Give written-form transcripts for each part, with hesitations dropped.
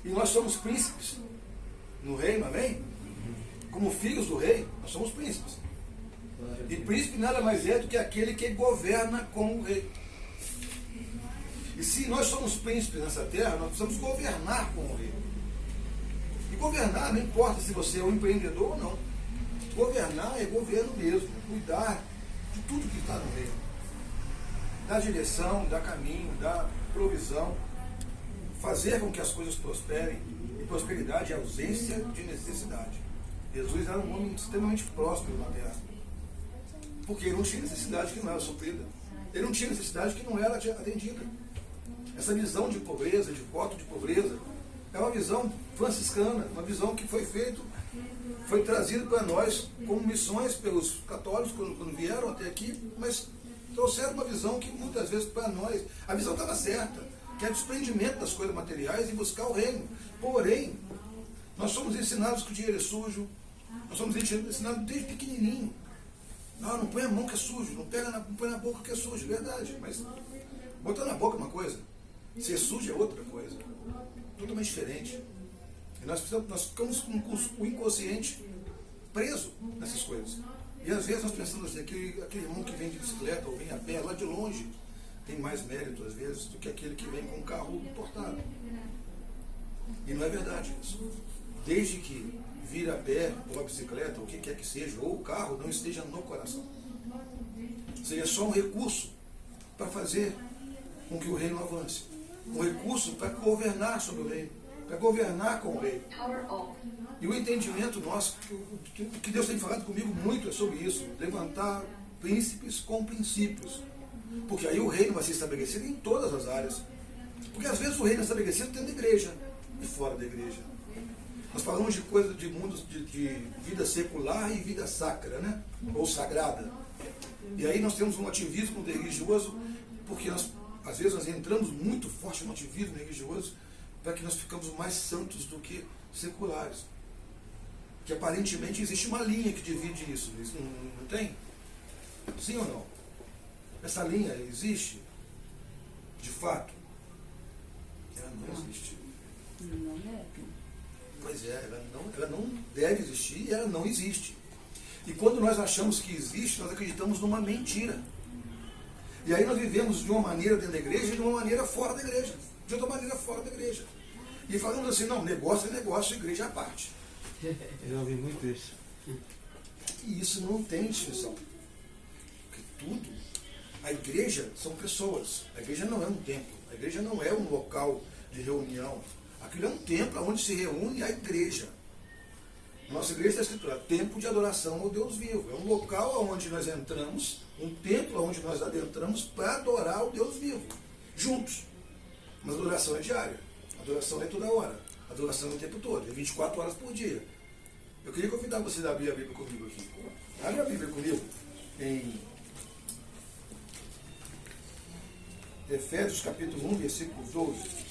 E nós somos príncipes no reino, amém? Como filhos do rei, nós somos príncipes. E príncipe nada mais é do que aquele que governa com o rei. E se nós somos príncipes nessa terra, nós precisamos governar com o rei. E governar, não importa se você é um empreendedor ou não. Governar é governo mesmo, cuidar de tudo que está no reino. Dar direção, dar caminho, dar provisão, fazer com que as coisas prosperem. E prosperidade é ausência de necessidade. Jesus era um homem extremamente próspero na terra. Porque ele não tinha necessidade que não era suprida. Ele não tinha necessidade que não era atendida. Essa visão de pobreza, de voto de pobreza, é uma visão franciscana, uma visão que foi trazida para nós como missões pelos católicos quando vieram até aqui, mas trouxeram uma visão que muitas vezes para nós, a visão estava certa, que é o desprendimento das coisas materiais e buscar o reino. Porém, nós somos ensinados que o dinheiro é sujo, nós somos ensinados desde pequenininho. Não põe a mão que é sujo, não põe na boca que é sujo, verdade, mas botar na boca é uma coisa, ser sujo é outra coisa, totalmente diferente. E nós ficamos com o inconsciente preso nessas coisas. E às vezes nós pensamos assim, aquele irmão que vem de bicicleta ou vem a pé lá de longe, tem mais mérito às vezes do que aquele que vem com um carro importado. E não é verdade isso. Desde que vir a pé, ou a bicicleta, ou o que quer que seja, ou o carro, não esteja no coração. Seria só um recurso para fazer com que o reino avance. Um recurso para governar sobre o reino, para governar com o rei. E o entendimento nosso, o que Deus tem falado comigo muito é sobre isso, levantar príncipes com princípios. Porque aí o reino vai ser estabelecido em todas as áreas. Porque às vezes o reino é estabelecido dentro da igreja e fora da igreja. Nós falamos de coisas de mundos de vida secular e vida sacra, né? Ou sagrada. E aí nós temos um ativismo religioso, porque às vezes nós entramos muito forte no ativismo religioso, para que nós ficamos mais santos do que seculares. Que aparentemente existe uma linha que divide isso. Isso não tem? Sim ou não? Essa linha existe? De fato? Ela não existe. Não deve. Pois é, ela não deve existir e ela não existe. E quando nós achamos que existe, nós acreditamos numa mentira. E aí nós vivemos de uma maneira dentro da igreja e de uma maneira fora da igreja. De outra maneira fora da igreja. E falamos assim, não, negócio é negócio, igreja é a parte. Eu ouvi muito isso. E isso não tem distinção. Porque tudo, a igreja são pessoas. A igreja não é um templo. A igreja não é um local de reunião. Aquilo é um templo onde se reúne a igreja. Nossa igreja está escritura, templo de adoração ao Deus vivo. É um local onde nós entramos, um templo onde nós adentramos para adorar ao Deus vivo. Juntos. Mas a adoração é diária. A adoração é toda hora. A adoração é o tempo todo. É 24 horas por dia. Eu queria convidar vocês a abrir a Bíblia comigo aqui. Abre a Bíblia comigo em Efésios capítulo 1, versículo 12.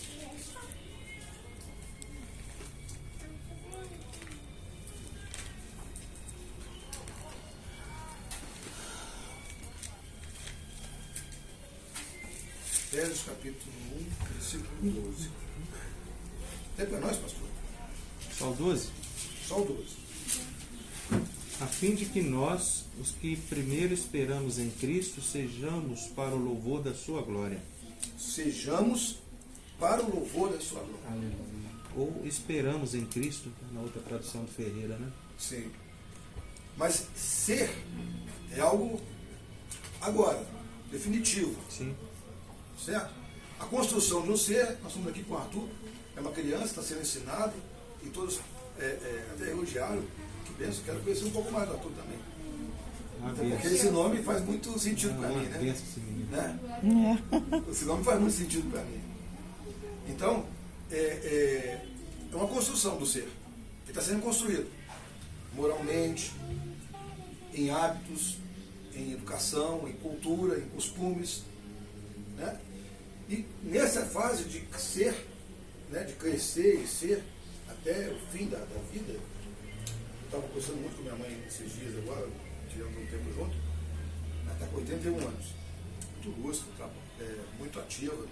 Efésios capítulo 1, versículo 12. É para nós, pastor? Só o 12? Só o 12. A fim de que nós, os que primeiro esperamos em Cristo, sejamos para o louvor da sua glória. Sejamos para o louvor da sua glória. Aleluia. Ou esperamos em Cristo, na outra tradução do Ferreira, né? Sim. Mas ser é algo agora, definitivo. Sim. Certo? A construção de um ser, nós estamos aqui com o Arthur, é uma criança, está sendo ensinado, e todos até elogiaram, que penso, quero conhecer um pouco mais do Arthur também. Porque esse nome faz muito sentido para mim, né? Esse nome faz muito sentido para mim. Então, é uma construção do ser, que está sendo construído, moralmente, em hábitos, em educação, em cultura, em costumes, né? E nessa fase de ser, né, de crescer e ser até o fim da vida, eu estava conversando muito com minha mãe esses dias agora, tivemos um tempo junto, ela está com 81 anos, muito lúcida, muito ativa.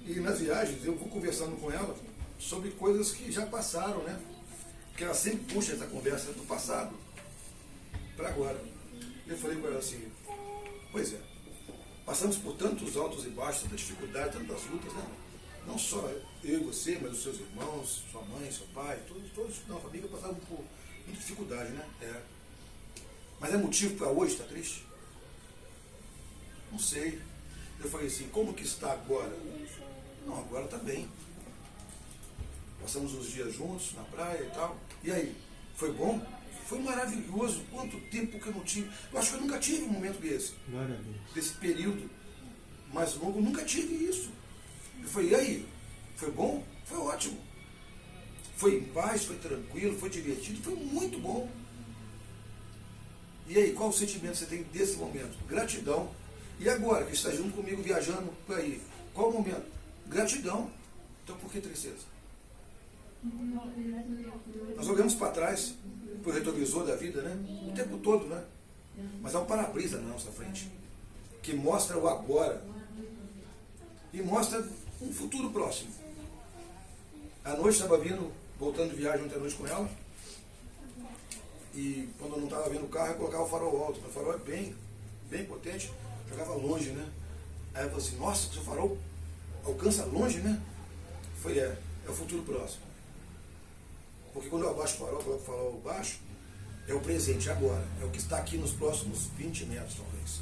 E nas viagens eu vou conversando com ela sobre coisas que já passaram, né? Porque ela sempre puxa essa conversa do passado para agora. Eu falei com ela assim, pois é, passamos por tantos altos e baixos, tanta dificuldade, tantas lutas, né? Não só eu e você, mas os seus irmãos, sua mãe, seu pai, todos na família passaram por muita dificuldade, né? Mas é motivo para hoje estar triste? Não sei. Eu falei assim, como que está agora? Não, agora está bem. Passamos uns dias juntos na praia e tal. E aí, foi bom? Foi maravilhoso. Quanto tempo que eu não tive. Eu acho que eu nunca tive um momento desse. Desse período mais longo, eu nunca tive isso. Eu falei, e aí? Foi bom? Foi ótimo. Foi em paz, foi tranquilo, foi divertido, foi muito bom. E aí, qual o sentimento você tem desse momento? Gratidão. E agora, que está junto comigo viajando por aí? Qual o momento? Gratidão. Então por que tristeza? Nós olhamos para trás, para o retrovisor da vida, né? O tempo todo, né? Mas há um para-brisa na nossa frente, que mostra o agora e mostra um futuro próximo. À noite estava vindo, voltando de viagem ontem à noite com ela, e quando eu não estava vendo o carro, eu colocava o farol alto. O farol é bem potente, jogava longe, né? Aí eu falei assim, nossa, seu farol alcança longe, né? Foi, é o futuro próximo. Porque quando eu abaixo o farol, coloco o farol baixo, é o presente, agora. É o que está aqui nos próximos 20 metros, talvez.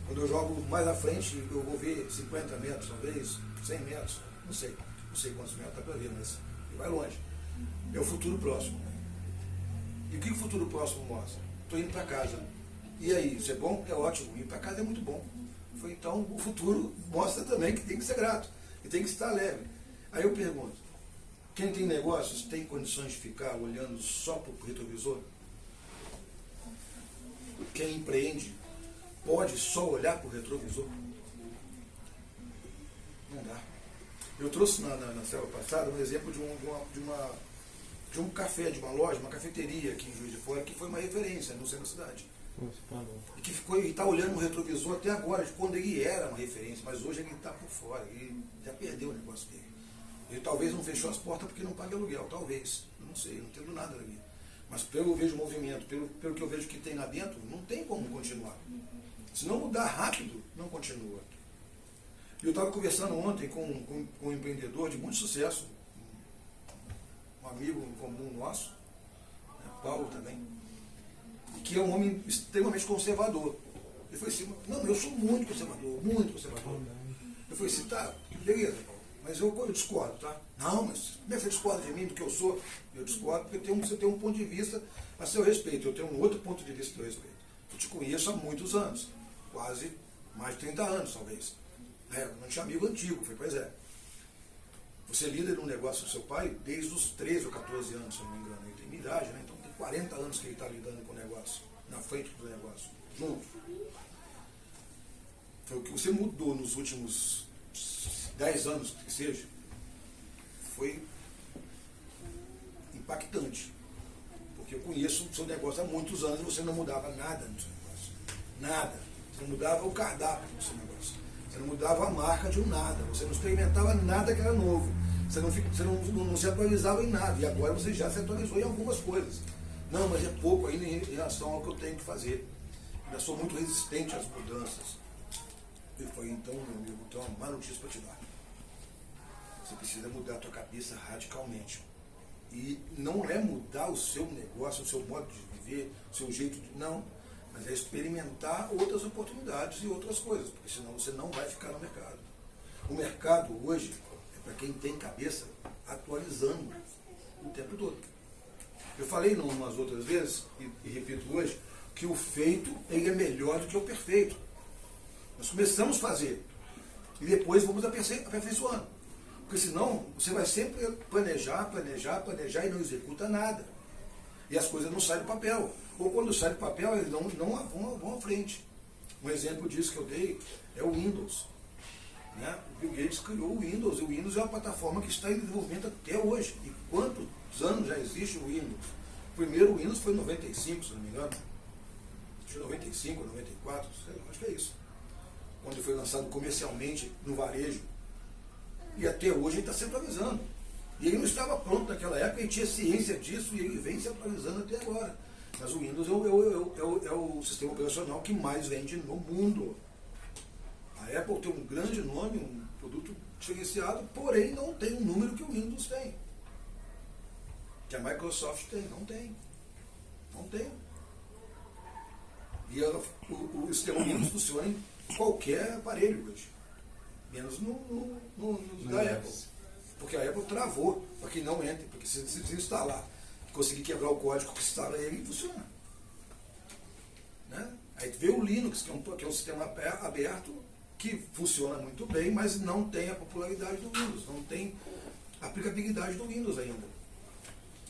Quando eu jogo mais à frente, eu vou ver 50 metros, talvez, 100 metros, não sei quantos metros, dá para ver, mas vai longe. É o futuro próximo. E o que o futuro próximo mostra? Estou indo para casa. E aí, isso é bom? É ótimo. Ir para casa é muito bom. Então, o futuro mostra também que tem que ser grato. E tem que estar alegre. Aí eu pergunto, quem tem negócios tem condições de ficar olhando só para o retrovisor? Quem empreende pode só olhar para o retrovisor? Não dá. Eu trouxe na semana passada um exemplo de um café, de uma loja, uma cafeteria aqui em Juiz de Fora, que foi uma referência no centro da cidade. E que está olhando no retrovisor até agora, de quando ele era uma referência, mas hoje ele está por fora, ele já perdeu o negócio dele. Ele talvez não fechou as portas porque não paga aluguel, talvez, eu não sei, não entendo nada daqui. Mas pelo que eu vejo o movimento, pelo que eu vejo que tem lá dentro, não tem como continuar. Se não mudar rápido, não continua. E eu estava conversando ontem com um empreendedor de muito sucesso, um amigo em comum nosso, né, Paulo também, que é um homem extremamente conservador. Ele falou assim, não, eu sou muito conservador, muito conservador. Eu falei assim, tá, beleza, Paulo, mas eu discordo, tá? Não, mas como é que você discorda de mim, do que eu sou? Eu discordo porque você tem um ponto de vista a seu respeito, eu tenho um outro ponto de vista a seu respeito. Eu te conheço há muitos anos, quase mais de 30 anos, talvez. Eu não tinha amigo antigo, eu falei, pois é. Você lida num negócio do seu pai desde os 13 ou 14 anos, se eu não me engano. Ele tem minha idade, né? Então tem 40 anos que ele está lidando com o negócio, na frente do negócio, junto. Foi o que você mudou nos últimos 10 anos, que seja, foi impactante. Porque eu conheço o seu negócio há muitos anos e você não mudava nada no seu negócio. Nada. Você não mudava o cardápio do seu negócio. Você não mudava a marca de um nada. Você não experimentava nada que era novo. Você não se atualizava em nada. E agora você já se atualizou em algumas coisas. Não, mas é pouco ainda em relação ao que eu tenho que fazer. Eu sou muito resistente às mudanças. Ele falou, então, meu amigo, então uma má notícia para te dar. Você precisa mudar a tua cabeça radicalmente. E não é mudar o seu negócio, o seu modo de viver, o seu jeito de... Não. Mas é experimentar outras oportunidades e outras coisas, porque senão você não vai ficar no mercado. O mercado hoje é para quem tem cabeça atualizando o tempo todo. Eu falei umas outras vezes, e repito hoje, que o feito ele é melhor do que o perfeito. Nós começamos a fazer e depois vamos aperfeiçoando. Porque senão você vai sempre planejar e não executa nada. E as coisas não saem do papel. Ou quando sai do papel, eles não vão à frente. Um exemplo disso que eu dei é o Windows. Né? O Bill Gates criou o Windows. E o Windows é uma plataforma que está em desenvolvimento até hoje. E quantos anos já existe o Windows? O primeiro Windows foi em 95, se não me engano. Acho que 95, 94, sei lá, acho que é isso. Quando foi lançado comercialmente no varejo. E até hoje ele está se atualizando. E ele não estava pronto naquela época, ele tinha ciência disso e ele vem se atualizando até agora. Mas o Windows é o sistema operacional que mais vende no mundo. A Apple tem um grande nome, um produto diferenciado, porém não tem o número que o Windows tem. Que a Microsoft tem, não tem. Não tem. E o sistema Windows funciona em qualquer aparelho hoje. Menos no da Apple. Porque a Apple travou para que não entre. Porque se instalar, conseguir quebrar o código que instala ele, funciona. Né? Aí veio o Linux, que é um sistema aberto, que funciona muito bem, mas não tem a popularidade do Windows, não tem a aplicabilidade do Windows ainda,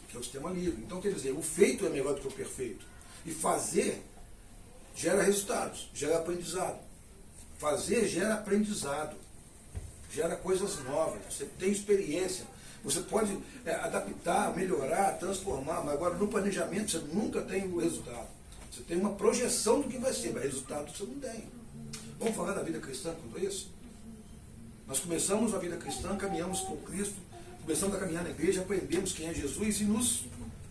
que é o sistema livre. Então, quer dizer, o feito é melhor do que o perfeito. E fazer gera resultados, gera aprendizado. Fazer gera aprendizado, gera coisas novas, você tem experiência, você pode adaptar, melhorar, transformar, mas agora no planejamento você nunca tem o resultado. Você tem uma projeção do que vai ser, mas resultado você não tem. Vamos falar da vida cristã quanto a isso? Nós começamos a vida cristã, caminhamos com Cristo, começamos a caminhar na igreja, aprendemos quem é Jesus e nos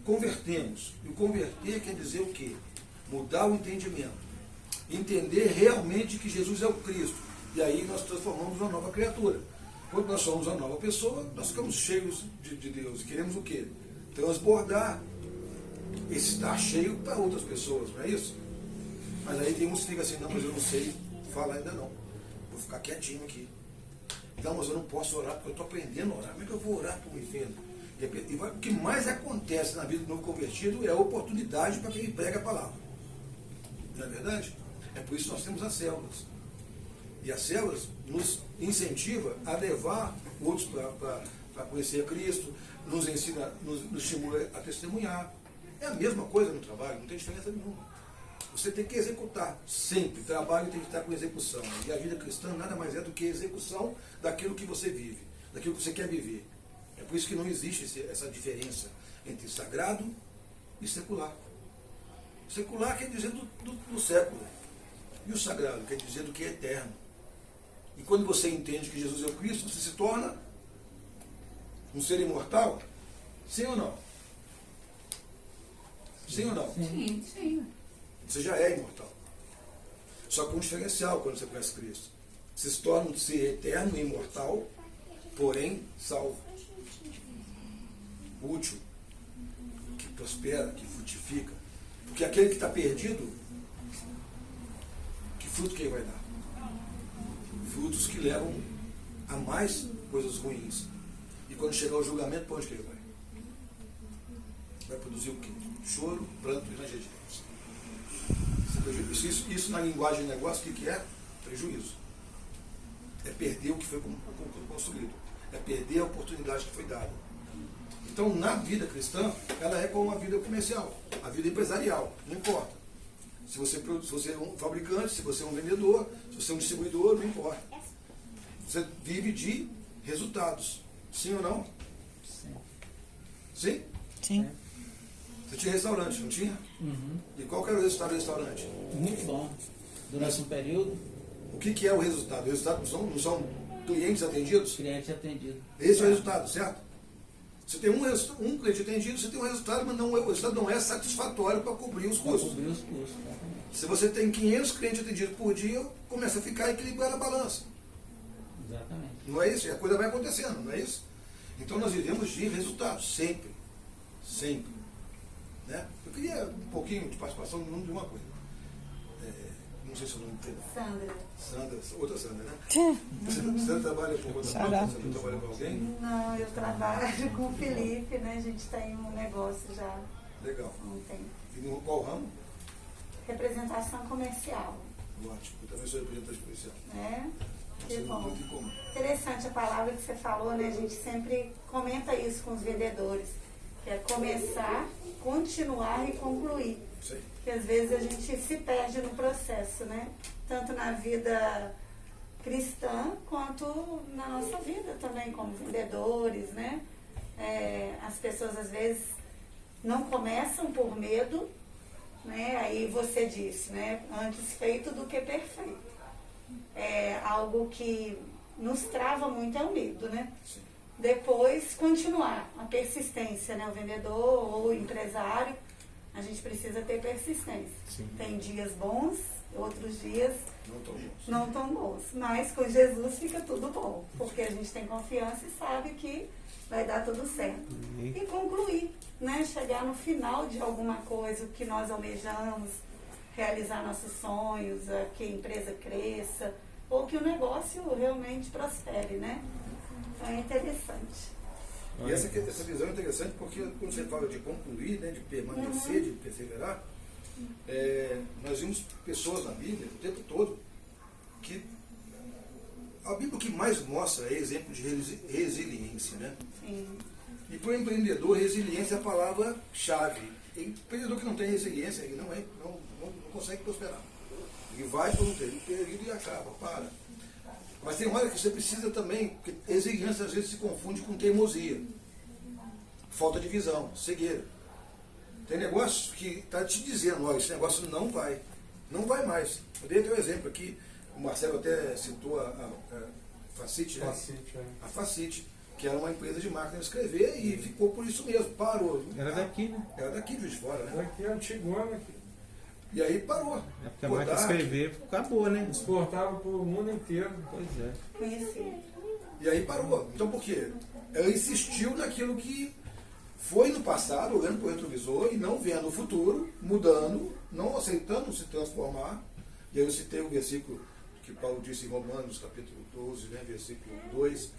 convertemos. E o converter quer dizer o quê? Mudar o entendimento. Entender realmente que Jesus é o Cristo. E aí nós transformamos uma nova criatura. Quando nós somos uma nova pessoa, nós ficamos cheios de Deus. E queremos o quê? Transbordar. Estar cheio para outras pessoas, não é isso? Mas aí tem uns que ficam assim, não, mas eu não sei falar ainda não. Vou ficar quietinho aqui. Não, mas eu não posso orar porque eu estou aprendendo a orar. Como é que eu vou orar para o inferno? E o que mais acontece na vida do novo convertido é a oportunidade para quem prega a palavra. Não é verdade? É por isso que nós temos as células. E as células nos incentivam a levar outros para conhecer a Cristo, nos ensina, nos estimula a testemunhar. É a mesma coisa no trabalho, não tem diferença nenhuma. Você tem que executar sempre. Trabalho tem que estar com execução. E a vida cristã nada mais é do que execução daquilo que você vive, daquilo que você quer viver. É por isso que não existe essa diferença entre sagrado e secular. Secular quer dizer do século. E o sagrado quer dizer do que é eterno. E quando você entende que Jesus é o Cristo, você se torna um ser imortal? Sim ou não? Sim ou não? Sim, sim. Você já é imortal. Só com um diferencial quando você conhece Cristo. Você se torna um ser eterno e imortal, porém salvo. Útil. Que prospera, que frutifica. Porque aquele que está perdido, que fruto que ele vai dar? Frutos que levam a mais coisas ruins. E quando chegar o julgamento, para onde que ele vai? Vai produzir o quê? Choro, pranto e ranger de dentes. Isso na linguagem de negócio, o que é? Prejuízo. É perder o que foi construído. É perder a oportunidade que foi dada. Então, na vida cristã, ela é como uma vida comercial, a vida empresarial, não importa. Se você é um fabricante, se você é um vendedor, se você é um distribuidor, não importa. Você vive de resultados. Sim ou não? Sim. Sim? Sim. Você tinha restaurante, não tinha? Uhum. E qual que era o resultado do restaurante? Muito bom. Durante um período, O que é o resultado? O resultado não são clientes atendidos? cliente atendido. Esse é o resultado, certo? Você tem um cliente atendido, você tem um resultado, mas o resultado não é satisfatório para cobrir os Para custos. cobrir os custos, exatamente. Se você tem 500 clientes atendidos por dia, começa a ficar equilibrada a balança. Exatamente. Não é isso? E a coisa vai acontecendo, não é isso? Então nós vivemos de resultados, sempre. Sempre. Né? Eu queria um pouquinho de participação no nome de uma coisa. Não sei se eu não entendo. Sandra, outra Sandra, né? Você trabalha com outra Sará. Você não trabalha com alguém? Não, eu trabalho com o Felipe, né? A gente tem um negócio já Legal. há um tempo. E no qual ramo? Representação comercial, Ótimo. Eu também sou representante policial. né? Que Você não bom. muito em comum. Interessante a palavra que você falou, né? A gente sempre comenta isso com os vendedores, que é começar, continuar e concluir. Isso aí. Porque às vezes a gente se perde no processo, né? Tanto na vida cristã quanto na nossa vida também como vendedores, né? As pessoas às vezes não começam por medo, né? Aí você disse, né? Antes feito do que perfeito. É algo que nos trava muito é o medo, né? Sim. Depois, continuar a persistência, né? O vendedor ou o empresário, a gente precisa ter persistência. Sim. Tem dias bons, outros dias Não tão bons. não tão bons. Mas com Jesus fica tudo bom, porque a gente tem confiança e sabe que vai dar tudo certo. E concluir, né? Chegar no final de alguma coisa, o que nós almejamos, realizar nossos sonhos, que a empresa cresça, ou que o negócio realmente prospere, né? Então é interessante. E essa visão é interessante porque quando você fala de concluir, né, de permanecer, de perseverar, nós vimos pessoas na Bíblia o tempo todo que a Bíblia o que mais mostra é exemplo de resiliência, né? Sim. E para o empreendedor, resiliência é a palavra-chave. Empreendedor que não tem resiliência, ele não consegue prosperar. Ele vai por um período e acaba, para. Mas tem hora que você precisa também, porque resiliência às vezes se confunde com teimosia, falta de visão, cegueira. Tem negócio que está te dizendo, olha, esse negócio não vai mais. Eu dei até um exemplo aqui, o Marcelo até citou a Facit, né? A Facit, que era uma empresa de máquina de escrever e ficou por isso mesmo, parou. Era daqui, né? Era daqui, Juiz de Fora, né? Daqui é antigona aqui. E aí parou. É porque a máquina de escrever acabou, né? Exportava para o mundo inteiro. Pois é. Conheci. E aí parou. Então por quê? Ela insistiu naquilo que foi no passado, olhando para o retrovisor e não vendo o futuro, mudando, não aceitando se transformar. E aí eu citei o versículo que Paulo disse em Romanos, capítulo 12, né, versículo 2.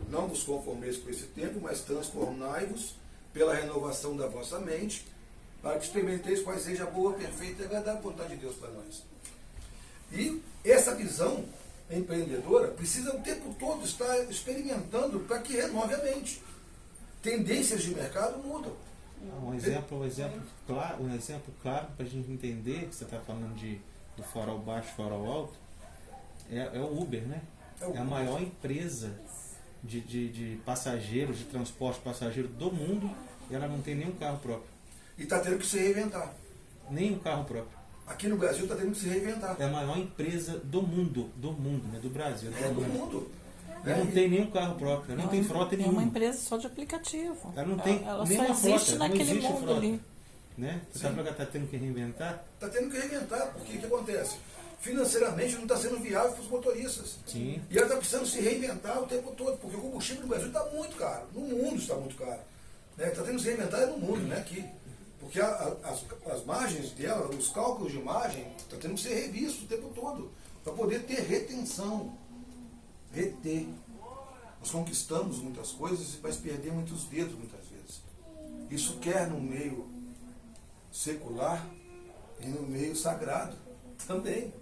Não vos conformeis com esse tempo, mas transformai-vos pela renovação da vossa mente, para que experimenteis qual seja a boa, perfeita e agradável vontade de Deus para nós. E essa visão empreendedora precisa o tempo todo estar experimentando para que renove a mente. Tendências de mercado mudam. Um exemplo claro para a gente entender que você está falando do farol baixo, farol alto, é o Uber, né? É a maior empresa de passageiros, de transporte de passageiro do mundo, e ela não tem nenhum carro próprio. E está tendo que se reinventar. Nenhum carro próprio. Aqui no Brasil está tendo que se reinventar. É a maior empresa do mundo, né? Do Brasil. É do mundo. Ela não tem nenhum carro próprio, ela não tem frota É nenhuma. uma empresa só de aplicativo. Ela não tem ela nenhuma só existe frota, naquele não existe mundo frota, ali. né? Você sabe que ela está tendo que reinventar? Está tendo que reinventar, porque o que acontece? Financeiramente não está sendo viável para os motoristas. Sim. E ela está precisando se reinventar o tempo todo, porque o combustível no Brasil está muito caro. No mundo está muito caro. Está tendo que se reinventar no mundo, não é aqui. Porque as margens dela, os cálculos de margem, está tendo que ser revisto o tempo todo, para poder ter retenção. Reter. Nós conquistamos muitas coisas, mas perdemos muitos dedos muitas vezes. Isso quer no meio secular e no meio sagrado também.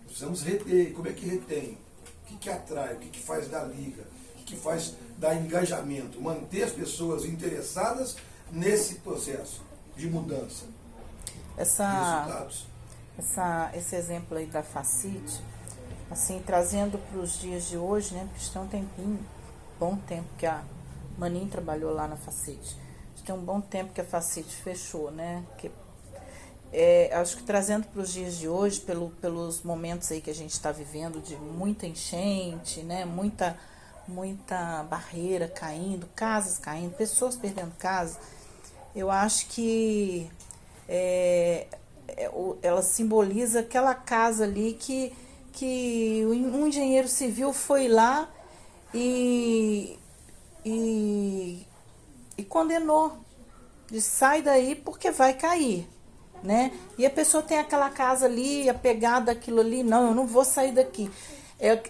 Nós precisamos reter. Como é que retém? O que atrai? O que faz dar liga? O que faz dar engajamento? Manter as pessoas interessadas nesse processo de mudança. Resultados. Esse exemplo aí da Facit, assim, trazendo para os dias de hoje, né? Porque tem um tempinho, bom tempo que a Maninha trabalhou lá na Facit. Tem um bom tempo que a Facit fechou, né? Acho que trazendo para os dias de hoje, pelos momentos aí que a gente está vivendo, de muita enchente, né? Muita barreira caindo, casas caindo, pessoas perdendo casa. Eu acho que ela simboliza aquela casa ali que um engenheiro civil foi lá e condenou. Diz, sai daí porque vai cair, né? E a pessoa tem aquela casa ali, apegada àquilo ali, não, eu não vou sair daqui.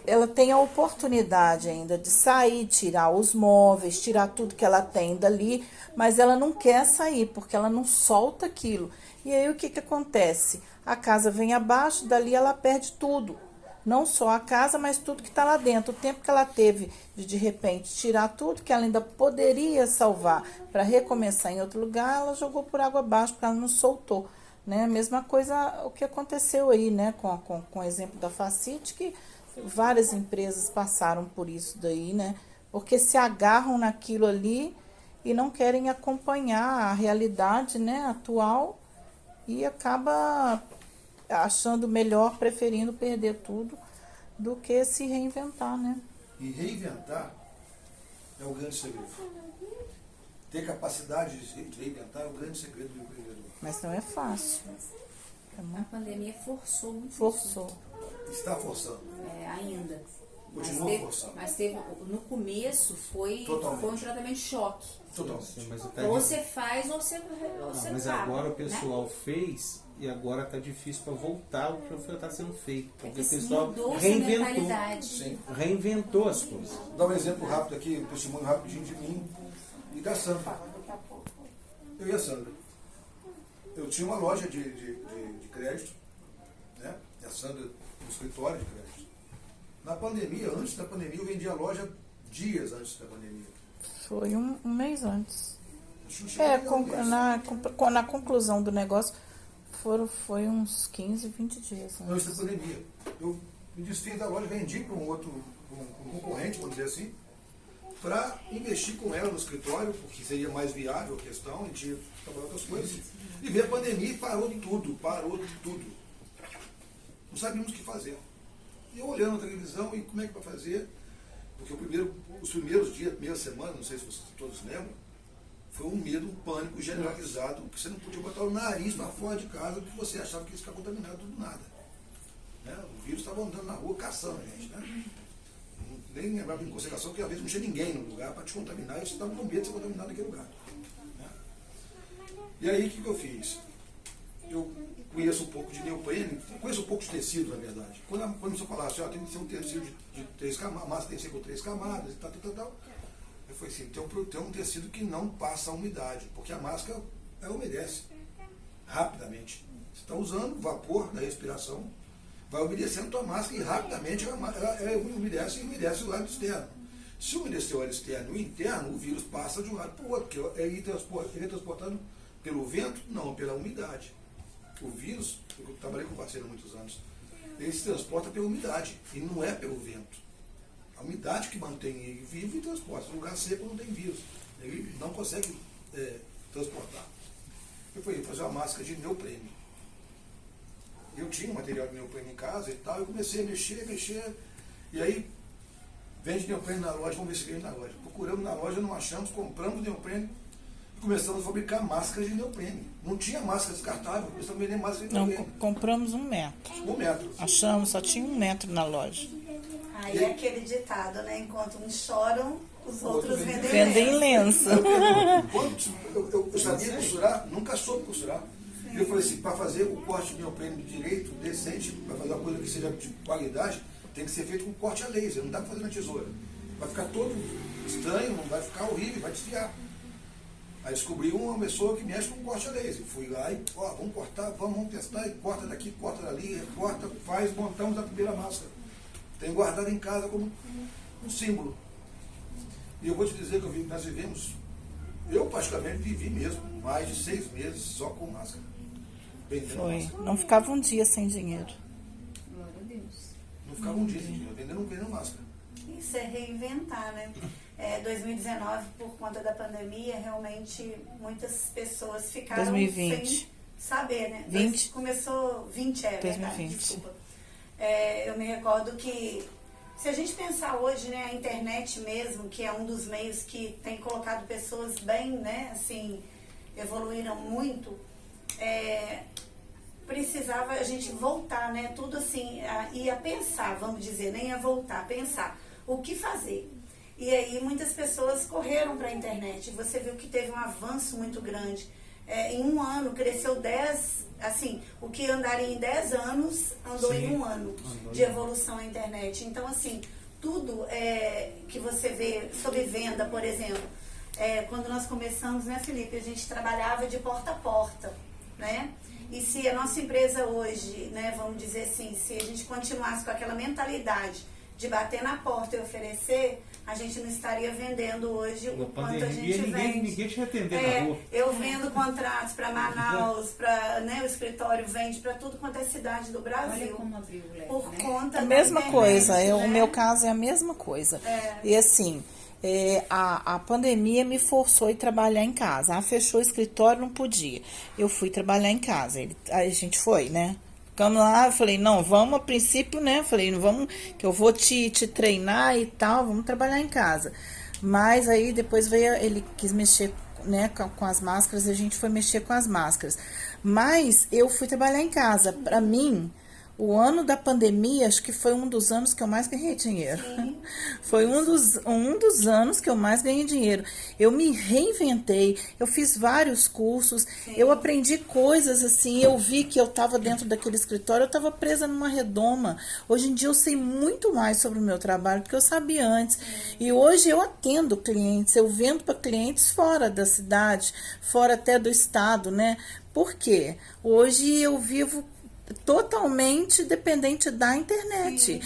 Ela tem a oportunidade ainda de sair, tirar os móveis, tirar tudo que ela tem dali, mas ela não quer sair, porque ela não solta aquilo. E aí o que acontece? A casa vem abaixo, dali ela perde tudo. Não só a casa, mas tudo que está lá dentro. O tempo que ela teve de repente, tirar tudo que ela ainda poderia salvar para recomeçar em outro lugar, ela jogou por água abaixo, porque ela não soltou. Né? Mesma coisa o que aconteceu aí, né? com o exemplo da Facit, que várias empresas passaram por isso daí, né? Porque se agarram naquilo ali e não querem acompanhar a realidade, né, atual, e acaba achando melhor, preferindo perder tudo do que se reinventar, né? E reinventar é o grande segredo. Ter capacidade de reinventar é o grande segredo do empreendedor. Mas não é fácil. É A muito pandemia forçou muito forçou. Está forçando. ainda. Continua forçando. Mas teve, no começo foi um tratamento de choque. Totalmente. Sim, mas Ou você faz ou você mas para, agora o né? pessoal fez e agora está difícil para voltar o que está sendo feito. Porque É o que pessoal mudou-se a reinventou. mentalidade. Sim. Reinventou as coisas. Vou dar um exemplo rápido aqui, um testemunho rapidinho de mim e da Sandra. Eu e a Sandra. Eu tinha uma loja de crédito, né? E a Sandra um escritório de crédito. Na pandemia, antes da pandemia, eu vendia a loja dias antes da pandemia. Foi um mês antes. Acho que não chegou nem a um mês. Na conclusão do negócio, foi uns 15, 20 dias Antes antes. da pandemia. Eu me desfiz da loja, vendi para um concorrente, vamos dizer assim, para investir com ela no escritório, porque seria mais viável a questão, a gente ia trabalhar outras coisas. E veio a pandemia e parou tudo. Não sabíamos o que fazer. E eu olhando a televisão e como é que vai fazer, porque os primeiros dias, primeira semana, não sei se vocês todos lembram, foi um medo, um pânico generalizado, que você não podia botar o nariz para fora de casa, porque você achava que ia ficar contaminado do nada. Né? O vírus estava andando na rua caçando a gente. Né? Nem lembrava em consideração que às vezes não tinha ninguém no lugar para te contaminar, e você estava com medo de ser contaminado naquele lugar. Né? E aí o que eu fiz? Eu conheço um pouco de neoprene, conheço um pouco de tecido, na verdade. Quando você falar assim, tem que ser um tecido de 3 camadas, a massa tem que ser com 3 camadas, e tal. Eu falei assim, tem um tecido que não passa a umidade, porque a máscara, ela umedece rapidamente. Você está usando vapor da respiração, vai umedecendo a tua máscara e rapidamente ela umedece o lado externo. Se umedecer o lado externo e o interno, o vírus passa de um lado para o outro, porque ele é transportado pelo vento, não pela umidade. O vírus, eu trabalhei com parceiro há muitos anos, ele se transporta pela umidade e não é pelo vento. A umidade que mantém ele vivo e transporta. No lugar seco não tem vírus. Ele não consegue transportar. Eu fui fazer uma máscara de neoprene. Eu tinha um material de neoprene em casa e tal, eu comecei a mexer, e aí vende neoprene na loja, vamos ver se vende na loja. Procuramos na loja, não achamos, compramos neoprene e começamos a fabricar máscaras de neoprene. Não tinha máscara descartável, começamos a vender máscara de Não, neoprene. compramos 1 metro. 1 metro. Achamos, só tinha 1 metro na loja. Aí é aquele ditado, né? Enquanto uns choram, os outros vendem Vendem lenço. Eu sabia costurar, nunca soube costurar. E eu falei assim, para fazer o corte de neoprene direito, decente, para fazer uma coisa que seja de qualidade, tem que ser feito com corte a laser, não dá para fazer na tesoura. Vai ficar todo estranho, vai ficar horrível, vai desfiar. Aí descobri uma pessoa que mexe com corte a laser. Fui lá e, vamos cortar, vamos testar, e corta daqui, corta dali, corta, faz, montamos a primeira máscara. Tenho guardado em casa como um símbolo. E eu vou te dizer que nós vivemos, eu praticamente vivi mesmo, mais de 6 meses só com máscara. Vendendo Foi. máscara. Não ficava um dia sem dinheiro. Glória a Deus. Não ficava um dia sem dinheiro, vendendo máscara. Isso é reinventar, né? 2019, por conta da pandemia, realmente muitas pessoas ficaram 2020. sem saber, né? 20. Começou 20, verdade, 2020. desculpa. Eu me recordo que, se a gente pensar hoje, né, a internet mesmo, que é um dos meios que tem colocado pessoas bem, né, assim, evoluíram muito, precisava a gente voltar, né, tudo assim, a pensar, vamos dizer, nem a voltar, a pensar o que fazer. E aí muitas pessoas correram para a internet, você viu que teve um avanço muito grande. Em 1 ano cresceu 10, assim, o que andaria em 10 anos, andou Sim. em 1 ano de evolução na internet. Então, assim, tudo que você vê sobre venda, por exemplo, quando nós começamos, né, Felipe, a gente trabalhava de porta a porta, né? E se a nossa empresa hoje, né, vamos dizer assim, se a gente continuasse com aquela mentalidade de bater na porta e oferecer, a gente não estaria vendendo hoje o quanto a gente vende. Ninguém te atender na rua. Eu vendo contratos para Manaus, para, né, o escritório vende para tudo quanto é cidade do Olha Brasil. como abriu o leque, Por né? conta A da mesma internet, coisa, né? o meu caso é a mesma coisa. E assim, a pandemia me forçou a ir trabalhar em casa. Fechou o escritório, não podia. Eu fui trabalhar em casa. A gente foi, né? Ficamos lá, eu falei, não, vamos a princípio, né? Eu falei, vamos, que eu vou te treinar e tal, vamos trabalhar em casa. Mas aí depois veio, ele quis mexer, né, com as máscaras, a gente foi mexer com as máscaras. Mas eu fui trabalhar em casa. Para mim, o ano da pandemia, acho que foi um dos anos que eu mais ganhei dinheiro. Sim. Foi um dos anos que eu mais ganhei dinheiro. Eu me reinventei, eu fiz vários cursos, sim, eu aprendi coisas assim, eu vi que eu estava dentro daquele escritório, eu estava presa numa redoma. Hoje em dia eu sei muito mais sobre o meu trabalho do que eu sabia antes. E hoje eu atendo clientes, eu vendo para clientes fora da cidade, fora até do estado, né? Por quê? Hoje eu vivo totalmente dependente da internet.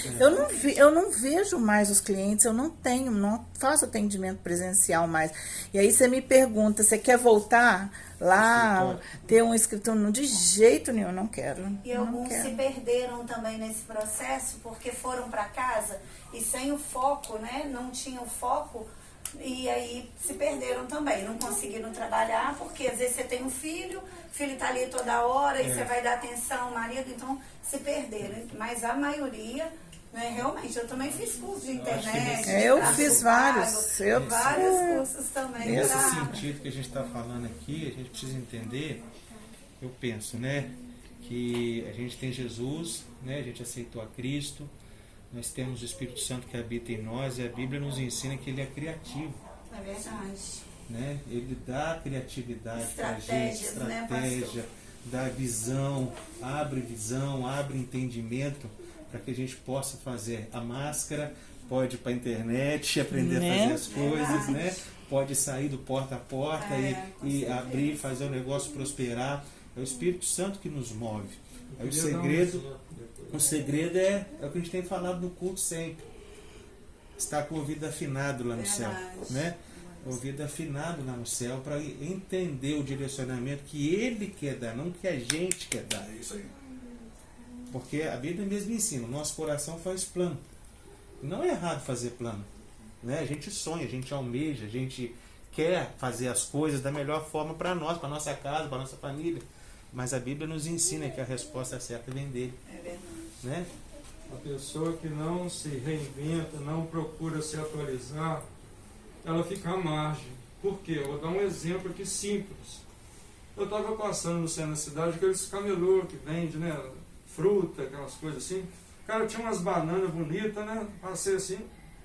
Eu não vejo mais os clientes, eu não faço atendimento presencial mais. E aí você me pergunta, você quer voltar lá, ter um escritório? De jeito nenhum, não quero. E alguns se perderam também nesse processo, porque foram para casa e sem o foco, né? Não tinham foco. E aí se perderam também, não conseguiram trabalhar, porque às vezes você tem um filho, o filho está ali toda hora e você vai dar atenção ao marido, então se perderam. Mas a maioria, né, realmente, eu também fiz curso de internet. Eu fiz vários. Vários cursos também. Nesse sentido que a gente está falando aqui, a gente precisa entender, eu penso, né, que a gente tem Jesus, né, a gente aceitou a Cristo, nós temos o Espírito Santo que habita em nós e a Bíblia nos ensina que ele é criativo. É verdade. Né? Ele dá criatividade para a gente, estratégia, dá visão, abre entendimento para que a gente possa fazer a máscara, pode ir para a internet, aprender a fazer as coisas, né? Pode sair do porta a porta e abrir, fazer o negócio prosperar. É o Espírito Santo que nos move. É o segredo é o que a gente tem falado no culto sempre. Estar com o ouvido afinado lá no céu, né? O ouvido afinado lá no céu para entender o direcionamento que ele quer dar, não que a gente quer dar. É isso aí. Porque a Bíblia mesmo ensina, o nosso coração faz plano. Não é errado fazer plano, né? A gente sonha, a gente almeja, a gente quer fazer as coisas da melhor forma para nós, para nossa casa, para nossa família. Mas a Bíblia nos ensina que a resposta certa vem dele. É verdade. Né? A pessoa que não se reinventa, não procura se atualizar, ela fica à margem. Por quê? Eu vou dar um exemplo aqui simples. Eu estava passando no centro da cidade, aqueles camelô que vende, né, fruta, aquelas coisas assim. Cara, tinha umas bananas bonitas, né? Passei assim,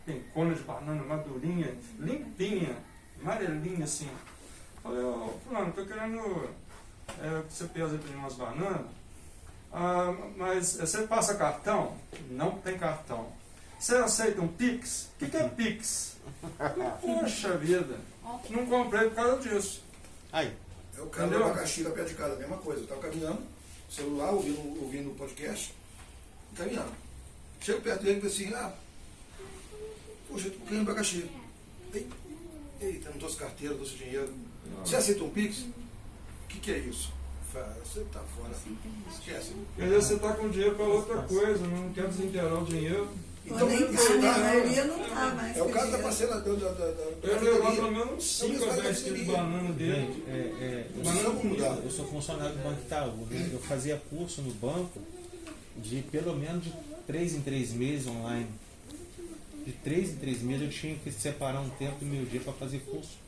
tem cona de banana madurinha, limpinha, amarelinha assim. Falei, ô fulano, estou querendo você pesa para mim umas bananas. Mas você passa cartão? Não tem cartão. Você aceita um Pix? O que é Pix? Poxa vida, não comprei por causa disso. Aí. É o cara do abacaxi da perto de casa, a mesma coisa. Eu estava caminhando, celular, ouvindo o podcast, caminhando. Chego perto dele e falei assim, poxa, eu estou ganhando abacaxi. Eita, não trouxe carteira, não trouxe dinheiro. Você aceita um Pix? O que é isso? Você está fora, esquece. Quer dizer, você está com dinheiro para outra coisa, não quer desintegrar o dinheiro. Então, a maioria não está mais. É o caso da parcela da eu levo pelo menos uns 5 a 10 quilos de banana dele. Eu sou funcionário do Banco Itaú, né? Eu fazia curso no banco de pelo menos de 3 em 3 meses online. De 3 em 3 meses eu tinha que separar um tempo do meu dia para fazer curso.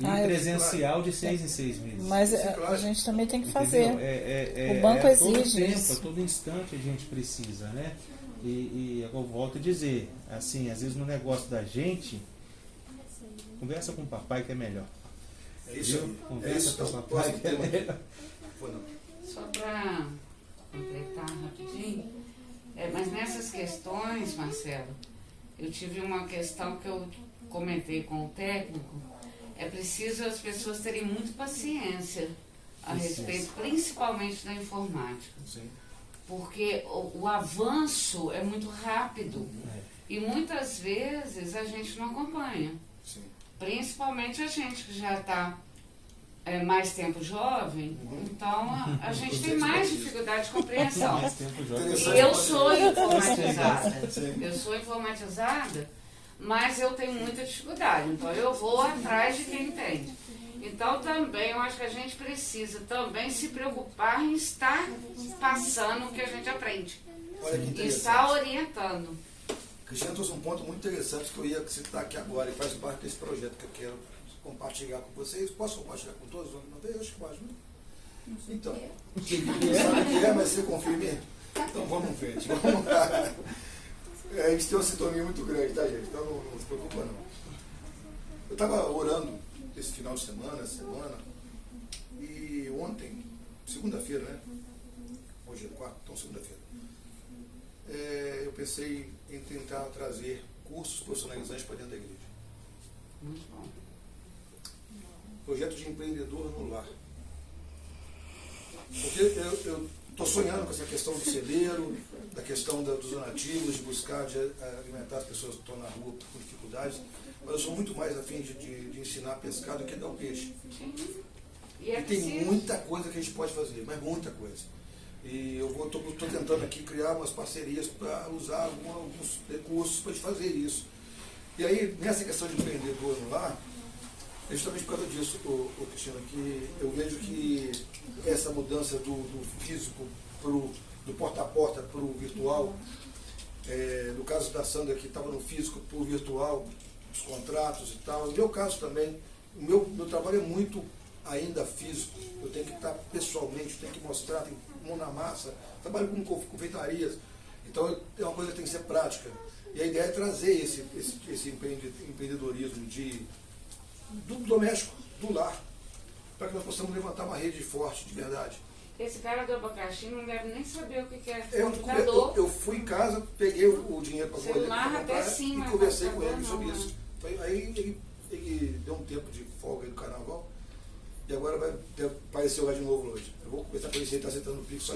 E presencial de 6 em 6 meses. Mas a gente também tem que fazer. O banco exige isso. A todo instante a gente precisa, né? E eu volto a dizer, assim, às vezes no negócio da gente, conversa com o papai que é melhor. É isso aí. Conversa com o papai que é melhor. Só para completar rapidinho, mas nessas questões, Marcelo, eu tive uma questão que eu comentei com o técnico. É preciso as pessoas terem muita paciência a respeito, principalmente da informática. Sim. Porque o avanço é muito rápido e muitas vezes a gente não acompanha. Sim. Principalmente a gente que já está mais tempo jovem, então a gente tem mais dificuldade de compreensão. E eu sou informatizada, mas eu tenho muita dificuldade, então eu vou atrás de quem entende. Então também eu acho que a gente precisa também se preocupar em estar passando o que a gente aprende. Olha que E interessante. estar orientando. Cristiano trouxe um ponto muito interessante que eu ia citar aqui agora e faz parte desse projeto que eu quero compartilhar com vocês. Posso compartilhar com todos? Uma vez? Acho que pode, né? Então, sabe o que é, mas você confirma? Então vamos em frente. Vamos lá. A gente tem uma sintonia muito grande, tá, gente? Então não se preocupa, não. Eu estava orando esse final de semana, essa semana, e ontem, segunda-feira, né? Hoje é quarta, então segunda-feira. Eu pensei em tentar trazer cursos profissionalizantes para dentro da igreja. Muito bom. Projeto de empreendedor no lar. Porque eu estou sonhando com essa questão do celeiro, da questão dos donativos, de buscar de alimentar as pessoas que estão na rua com dificuldades, mas eu sou muito mais afim de ensinar a pescar do que dar o peixe. E é E tem preciso. muita coisa que a gente pode fazer, mas muita coisa. E eu estou tentando aqui criar umas parcerias para usar alguns recursos para fazer isso. E aí, nessa questão de empreendedor no lar, é justamente por causa disso, Cristina, que eu vejo que essa mudança do físico do porta a porta para o virtual, no caso da Sandra que estava no físico para o virtual, os contratos e tal, no meu caso também, o meu trabalho é muito ainda físico, eu tenho que estar pessoalmente, tenho que mostrar, tenho mão na massa, trabalho com confeitarias, então é uma coisa que tem que ser prática. E a ideia é trazer esse empreendedorismo do doméstico, do lar, para que nós possamos levantar uma rede forte, de verdade. Esse cara do abacaxi não deve nem saber o que é Eu computador. fui em casa, peguei o dinheiro para Celular até sim, e mas conversei com computador ele sobre não, isso. Aí ele deu um tempo de folga aí do carnaval e agora apareceu lá de novo hoje. Eu vou conversar com ele se ele está aceitando o Pix só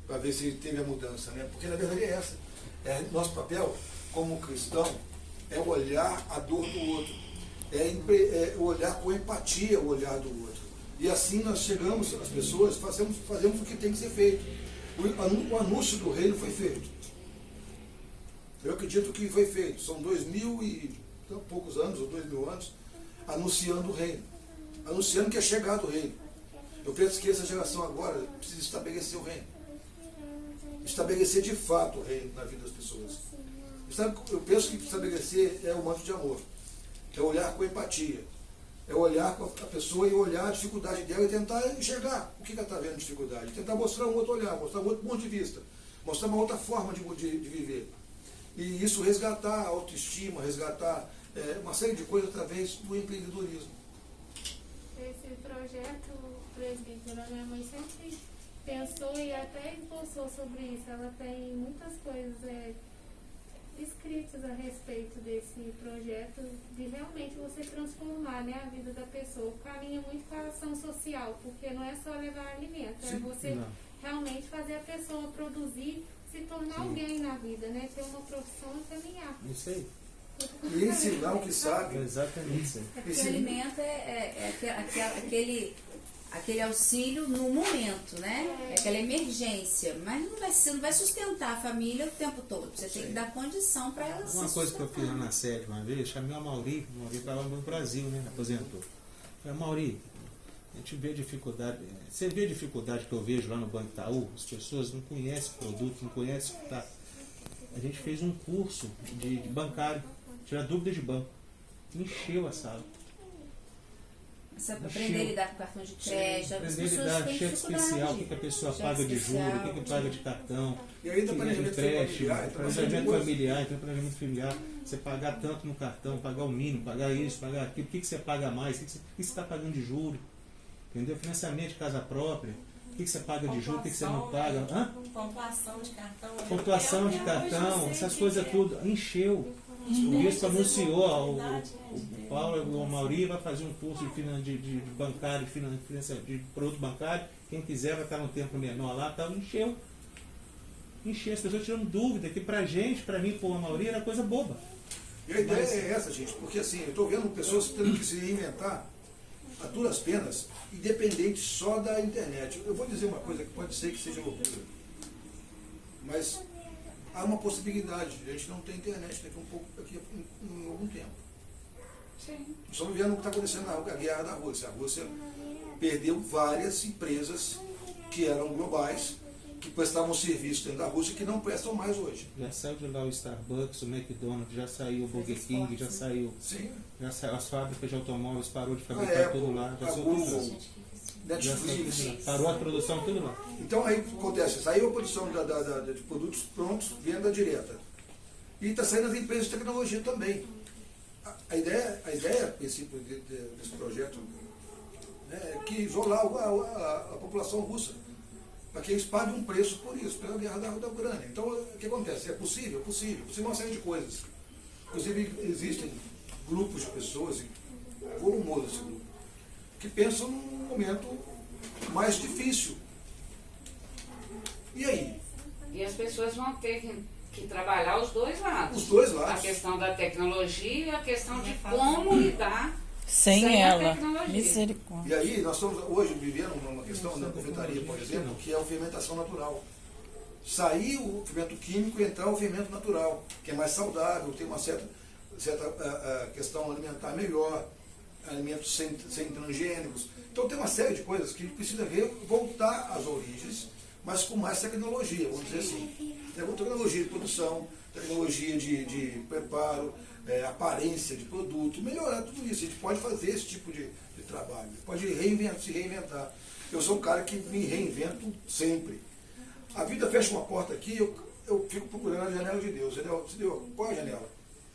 para ver se teve a mudança, né? Porque na verdade é essa. Nosso papel como cristão é olhar a dor do outro, é olhar com empatia o olhar do outro. E assim nós chegamos às pessoas, fazemos o que tem que ser feito. O anúncio do reino foi feito. Eu acredito que foi feito. São 2000 e poucos anos, ou 2000 anos, anunciando o reino. Anunciando que é chegado o reino. Eu penso que essa geração agora precisa estabelecer o reino. Estabelecer de fato o reino na vida das pessoas. Eu penso que estabelecer é o manto de amor. É olhar com empatia. É olhar com a pessoa e olhar a dificuldade dela e tentar enxergar o que ela está vendo de dificuldade. Tentar mostrar um outro olhar, mostrar um outro ponto de vista. Mostrar uma outra forma de viver. E isso resgatar a autoestima, resgatar uma série de coisas através do empreendedorismo. Esse projeto, presbítero, a minha mãe sempre pensou e até esboçou sobre isso. Ela tem muitas coisas escritas a respeito desse projeto, de realmente você transformar, né, a vida da pessoa. Caminha muito para a ação social, porque não é só levar alimento, é você realmente fazer a pessoa produzir, se tornar alguém na vida, né, ter uma profissão e caminhar. Isso aí. E ensinar o que sabe. Exatamente isso aí. É porque o alimento aquele auxílio no momento, né? É aquela emergência. Mas você não vai sustentar a família o tempo todo. Você tem que dar condição para ela se Uma coisa que eu fiz sustentar. lá na sede uma vez, chamei o Mauri estava no Brasil, né? Aposentou. Falei, Mauri, a gente vê dificuldade. Você vê a dificuldade que eu vejo lá no Banco Itaú? As pessoas não conhecem o produto, não conhecem o que está. A gente fez um curso de bancário, tirar dúvida de banco. Encheu a sala. Você aprender a lidar com cartão de crédito. As Aprender a pessoas lidar têm cheque dificuldade. especial, o que a pessoa Cheque paga de especial. juros, o que paga de cartão. E ainda planejamento familiar. Planejamento familiar, então planejamento familiar, você pagar tanto no cartão, pagar o mínimo, pagar isso, pagar aquilo, o que você paga mais, o que você está pagando de juros, entendeu? Financiamento de casa própria, o que você paga de juros, o que você não paga. Hã? Pontuação de cartão. Pontuação de cartão, essas coisas tudo, encheu. O bispo anunciou, o Paulo, o Mauri vai fazer um curso de bancário, de produto bancário, quem quiser vai estar no tempo menor lá, tal, encheu. Encheu, as pessoas tirando dúvida, que pra mim, pô, a Mauri era coisa boba. E a ideia é essa, gente, porque assim, eu estou vendo pessoas tendo que se reinventar a duras penas, independente só da internet. Eu vou dizer uma coisa que pode ser que seja loucura, mas há uma possibilidade, a gente não tem internet daqui em algum tempo. Sim. Nós estamos vendo o que está acontecendo na guerra da Rússia. A Rússia perdeu várias empresas que eram globais, que prestavam serviço dentro da Rússia, que não prestam mais hoje. Já saiu de lá o Starbucks, o McDonald's, já saiu o Burger King, já saiu. Sim. Já saiu as fábricas de automóveis, parou de A fabricar Apple, tudo lá. Já a saiu Google, tudo lá. Já saiu Netflix. tudo lá. Parou a produção tudo lá. Então aí acontece, saiu a produção de produtos prontos, venda direta. E está saindo as empresas de tecnologia também. A ideia a princípio desse projeto, né, é que isolar a população russa, para que eles paguem um preço por isso, pela guerra da Ucrânia. Então, o que acontece? É possível? É possível. Possível uma série de coisas. Inclusive, existem grupos de pessoas, volumoso esse grupo, que pensam num momento mais difícil. E aí? E as pessoas vão ter que trabalhar os dois lados. Os dois lados. A questão da tecnologia e a questão de como lidar Sem a ela. tecnologia. Misericórdia. E aí, nós estamos hoje vivendo uma questão na confeitaria, por exemplo, que é a fermentação natural. Sair o fermento químico e entrar o fermento natural, que é mais saudável, tem uma certa questão alimentar melhor, alimentos sem transgênicos. Então tem uma série de coisas que a gente precisa voltar às origens, mas com mais tecnologia, vamos dizer assim. Tecnologia de produção, tecnologia de preparo, aparência de produto, melhorar tudo isso. A gente pode fazer esse tipo de trabalho, pode se reinventar. Eu sou um cara que me reinvento sempre. A vida fecha uma porta aqui, eu fico procurando a janela de Deus. Entendeu? Qual é a janela?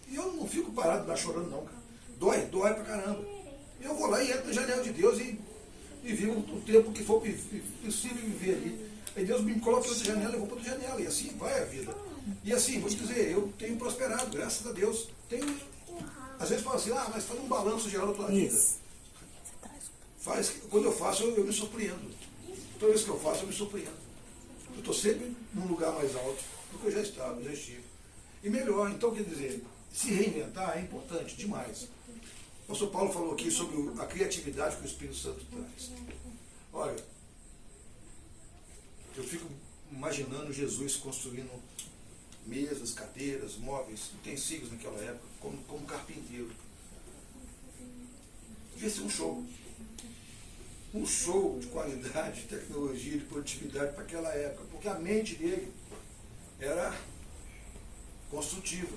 E eu não fico parado lá chorando não, cara. Dói pra caramba. Eu vou lá e entro na janela de Deus e vivo o tempo que for possível viver ali. Aí Deus me coloca em outra janela, eu vou para outra janela. E assim vai a vida. E assim, vou te dizer, eu tenho prosperado, graças a Deus. Às vezes fala assim, mas faz um balanço geral da tua vida. Quando eu faço, eu me surpreendo. Toda vez que eu faço, eu me surpreendo. Eu estou sempre num lugar mais alto do que eu já estive. E melhor, então quer dizer, se reinventar é importante demais. O pastor Paulo falou aqui sobre a criatividade que o Espírito Santo traz. Olha, eu fico imaginando Jesus construindo mesas, cadeiras, móveis, utensílios naquela época, como carpinteiro. Devia ser um show. Um show de qualidade, de tecnologia, de produtividade para aquela época, porque a mente dele era construtiva.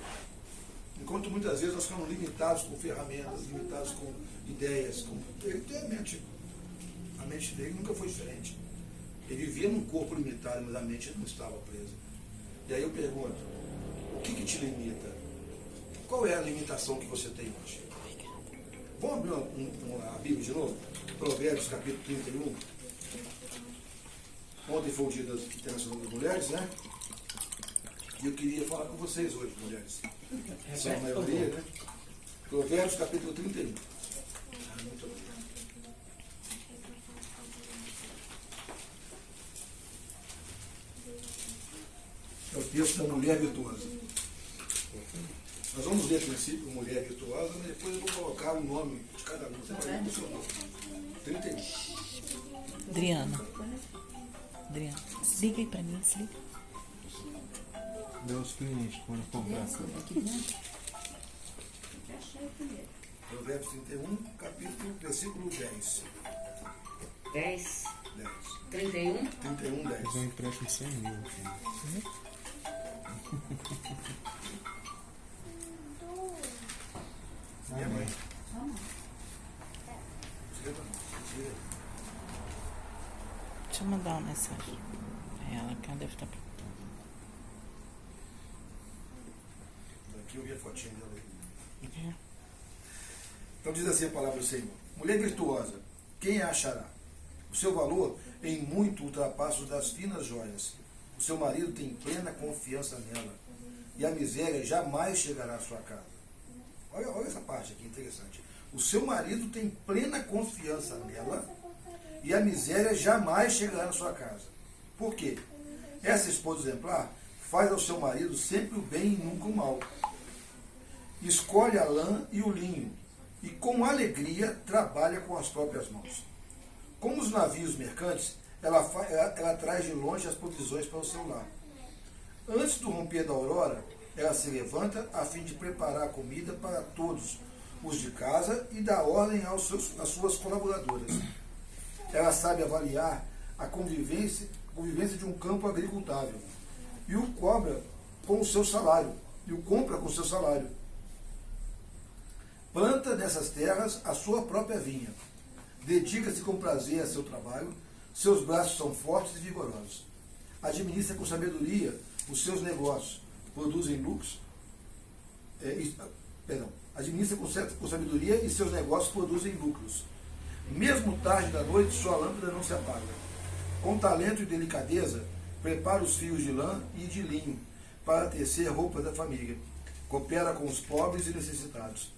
Enquanto muitas vezes nós ficamos limitados com ferramentas, limitados com ideias. Ele tem a mente dele nunca foi diferente. Ele vivia num corpo limitado, mas a mente não estava presa. E aí eu pergunto, o que te limita? Qual é a limitação que você tem hoje? Vamos abrir a Bíblia de novo? Provérbios, capítulo 31. Ontem foi o dia das Internacional das Mulheres, né? E eu queria falar com vocês hoje, mulheres. São a maioria, né? Provérbios, capítulo 31. Muito obrigado. É o texto da mulher virtuosa. Nós vamos ler a princípio mulher virtuosa, mas depois eu vou colocar o nome de cada um. Você vai ver o seu nome. 31. Adriana, liga aí pra mim, se liga. Dá os clientes quando comprar. Provérbios 31, capítulo, versículo 10. 10, 10. 31. 31, 10. Fiz um empréstimo de 100 mil. Aqui. Minha mãe. Deixa eu mandar uma mensagem pra ela, que ela deve estar. Aqui eu vi a fotinha dela aí. Então diz assim a palavra do Senhor. Mulher virtuosa, quem a achará? O seu valor em muito ultrapassa o das finas joias. O seu marido tem plena confiança nela. E a miséria jamais chegará à sua casa. Olha essa parte aqui, interessante. O seu marido tem plena confiança nela e a miséria jamais chegará na sua casa. Por quê? Essa esposa exemplar faz ao seu marido sempre o bem e nunca o mal. Escolhe a lã e o linho e com alegria trabalha com as próprias mãos. Como os navios mercantes, ela traz de longe as provisões para o seu lar. Antes do romper da aurora, ela se levanta a fim de preparar a comida para todos, os de casa e dá ordem às suas colaboradoras. Ela sabe avaliar a convivência de um campo agricultável e o cobra com o seu salário, e o compra com o seu salário. Planta nessas terras a sua própria vinha. Dedica-se com prazer a seu trabalho, seus braços são fortes e vigorosos. Administra com sabedoria os seus negócios, produzem lucros. Administra com sabedoria e seus negócios produzem lucros. Mesmo tarde da noite, sua lâmpada não se apaga. Com talento e delicadeza, prepara os fios de lã e de linho para tecer roupas da família. Coopera com os pobres e necessitados.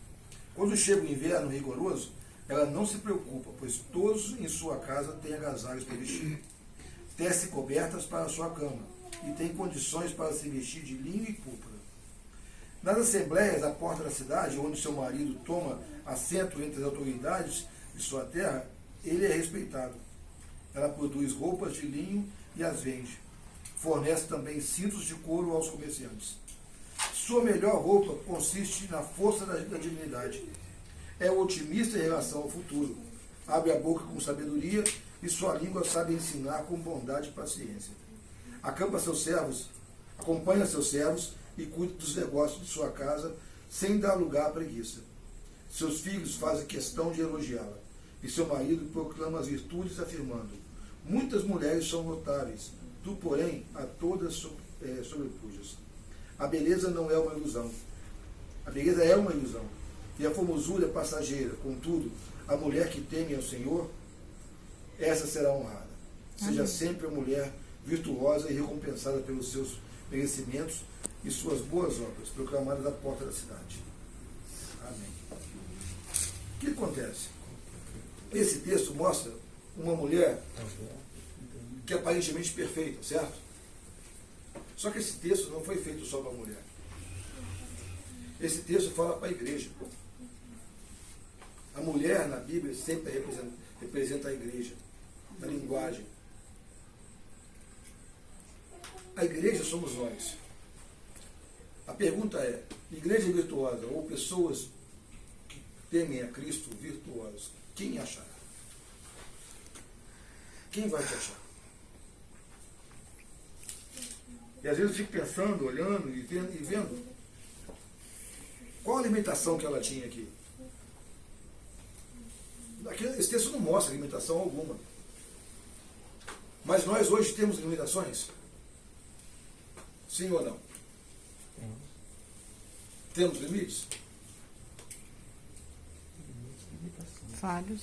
Quando chega o inverno rigoroso, ela não se preocupa, pois todos em sua casa têm agasalhos para vestir. Tece cobertas para a sua cama e tem condições para se vestir de linho e púrpura. Nas assembleias à porta da cidade, onde seu marido toma assento entre as autoridades de sua terra, ele é respeitado. Ela produz roupas de linho e as vende. Fornece também cintos de couro aos comerciantes. Sua melhor roupa consiste na força da dignidade. É otimista em relação ao futuro. Abre a boca com sabedoria e sua língua sabe ensinar com bondade e paciência. Acompanha seus servos e cuida dos negócios de sua casa sem dar lugar à preguiça. Seus filhos fazem questão de elogiá-la e seu marido proclama as virtudes afirmando: muitas mulheres são notáveis, tu, porém, a todas sobrepujas. A beleza não é uma ilusão. A beleza é uma ilusão. E a formosura é passageira. Contudo, a mulher que teme ao Senhor, essa será honrada. Seja sempre a mulher virtuosa e recompensada pelos seus merecimentos e suas boas obras, proclamadas à porta da cidade. Amém. O que acontece? Esse texto mostra uma mulher que é aparentemente perfeita, certo? Só que esse texto não foi feito só para a mulher. Esse texto fala para a igreja. A mulher na Bíblia sempre representa a igreja, na linguagem. A igreja somos nós. A pergunta é: igreja virtuosa ou pessoas que temem a Cristo virtuosos, quem achará? Quem vai te achar? E às vezes eu fico pensando, olhando e vendo qual a alimentação que ela tinha aqui. Esse texto não mostra alimentação alguma. Mas nós hoje temos limitações? Sim ou não? Temos limites? Vários.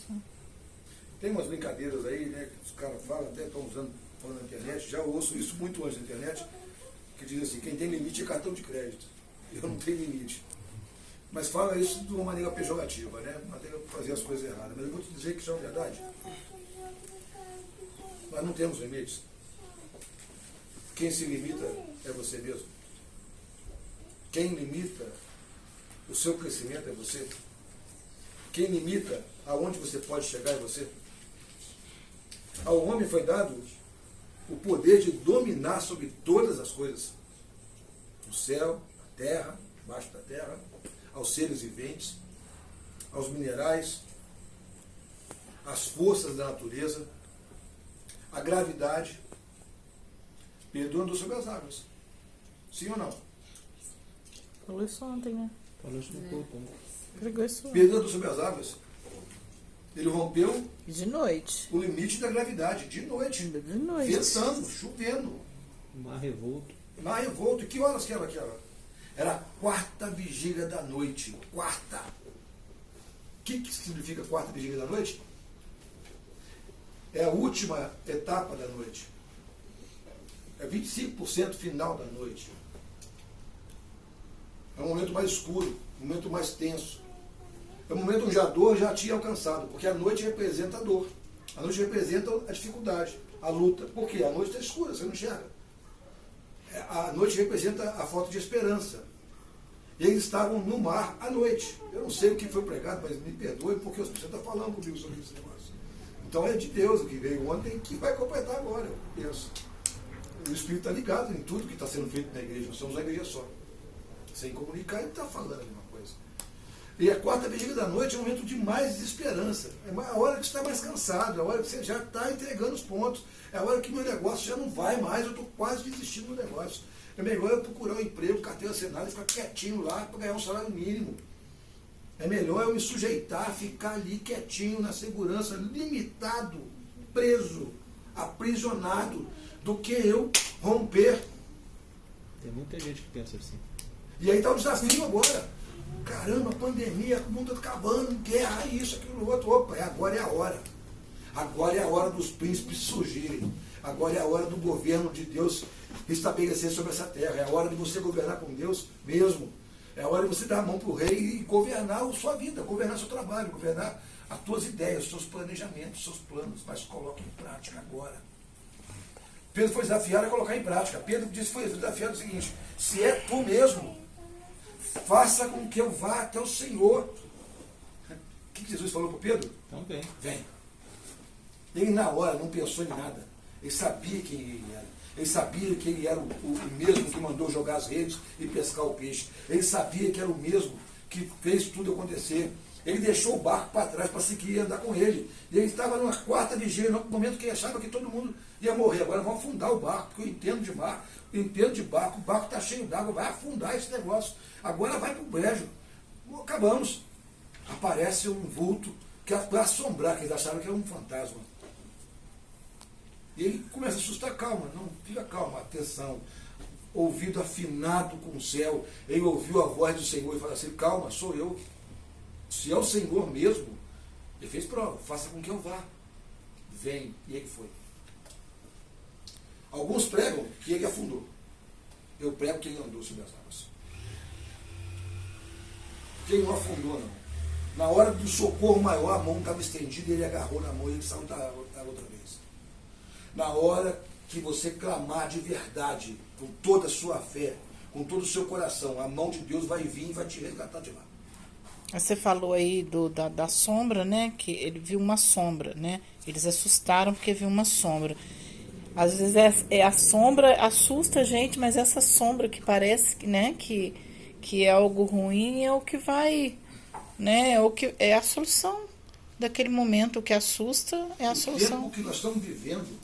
Tem umas brincadeiras aí, né, que os caras falam, até estão falando na internet, já ouço isso muito antes na internet, que diz assim: quem tem limite é cartão de crédito. Eu não tenho limite. Mas fala isso de uma maneira pejorativa, né? Uma maneira de fazer as coisas erradas. Mas eu vou te dizer que isso é uma verdade. Nós não temos limites. Quem se limita é você mesmo. Quem limita o seu crescimento é você. Quem limita aonde você pode chegar é você. Ao homem foi dado o poder de dominar sobre todas as coisas. O céu, a terra, debaixo da terra, aos seres viventes, aos minerais, às forças da natureza, à gravidade, perdoando sobre as águas. Sim ou não? Falou isso ontem, né? Falou isso no culto. Pregou isso ontem. Perdoando sobre as águas. Ele rompeu De noite. o limite da gravidade, de noite. De noite. Ventando, chovendo. Mar revolto. Mar revolto. E que horas que era aquela? Era a quarta vigília da noite. Quarta. O que significa quarta vigília da noite? É a última etapa da noite. É 25% final da noite. É um momento mais escuro, um momento mais tenso. É um momento onde a dor já tinha alcançado, porque a noite representa a dor. A noite representa a dificuldade, a luta. Por quê? A noite está escura, você não enxerga. A noite representa a falta de esperança. E eles estavam no mar à noite. Eu não sei o que foi pregado, mas me perdoe, porque você está falando comigo sobre esse negócio. Então é de Deus o que veio ontem, que vai completar agora, eu penso. O Espírito está ligado em tudo que está sendo feito na igreja. Nós somos uma igreja só. Sem comunicar, ele está falando uma coisa. E a quarta vigília da noite é um momento de mais desesperança. É a hora que você está mais cansado, é a hora que você já está entregando os pontos, é a hora que meu negócio já não vai mais, eu estou quase desistindo do negócio. É melhor eu procurar um emprego, carteira assinada e ficar quietinho lá para ganhar um salário mínimo. É melhor eu me sujeitar, ficar ali quietinho, na segurança, limitado, preso, aprisionado, do que eu romper. Tem muita gente que pensa assim. E aí está o desafio agora. Caramba, pandemia, o mundo está acabando, guerra, isso, aquilo, outro. Opa, agora é a hora. Agora é a hora dos príncipes surgirem. Agora é a hora do governo de Deus estabelecer sobre essa terra. É a hora de você governar com Deus mesmo. É a hora de você dar a mão para o rei e governar a sua vida, governar seu trabalho, governar as tuas ideias, os seus planejamentos, os seus planos. Mas coloque em prática agora. Pedro foi desafiado a colocar em prática. Pedro disse, foi desafiado o seguinte: se é tu mesmo, faça com que eu vá até o Senhor. O que Jesus falou para Pedro? Também. Vem. Ele na hora não pensou em nada. Ele sabia quem ele era. Ele sabia que ele era o mesmo que mandou jogar as redes e pescar o peixe. Ele sabia que era o mesmo que fez tudo acontecer. Ele deixou o barco para trás para seguir e andar com ele. E ele estava numa quarta vigília, no momento que ele achava que todo mundo ia morrer. Agora vamos afundar o barco, porque eu entendo de mar, eu entendo de barco, o barco está cheio d'água, vai afundar esse negócio. Agora vai para o brejo. Acabamos. Aparece um vulto que para assombrar, que eles acharam que era um fantasma. E ele começa a assustar, calma, não, fica calma, atenção. Ouvido afinado com o céu, ele ouviu a voz do Senhor e fala assim, calma, sou eu. Se é o Senhor mesmo, ele fez prova, faça com que eu vá. Vem, e ele foi. Alguns pregam que ele afundou. Eu prego que ele andou sobre as águas. Porque ele não afundou, não. Na hora do socorro maior, a mão estava estendida e ele agarrou na mão e ele saiu da outra vez. Na hora que você clamar de verdade, com toda a sua fé, com todo o seu coração, a mão de Deus vai vir e vai te resgatar de lá. Você falou aí da sombra, né? Que ele viu uma sombra, né? Eles assustaram porque viu uma sombra. Às vezes a sombra assusta a gente, mas essa sombra que parece, né? Que é algo ruim é o que vai, né? É a solução daquele momento. O que assusta é a solução. O tempo que nós estamos vivendo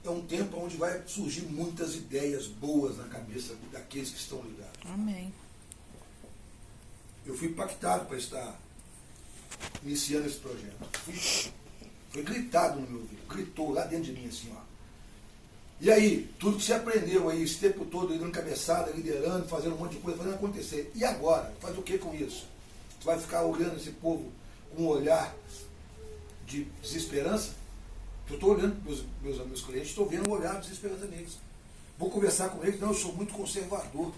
é um tempo onde vai surgir muitas ideias boas na cabeça daqueles que estão ligados. Amém. Eu fui impactado para estar iniciando esse projeto. Foi gritado no meu ouvido, gritou lá dentro de mim assim, ó. E aí, tudo que você aprendeu aí, esse tempo todo, dando cabeçada, liderando, fazendo um monte de coisa, fazendo acontecer. E agora? Faz o que com isso? Você vai ficar olhando esse povo com um olhar de desesperança? Eu estou olhando meus clientes, estou vendo um olhar de desesperança neles. Vou conversar com eles, não, eu sou muito conservador.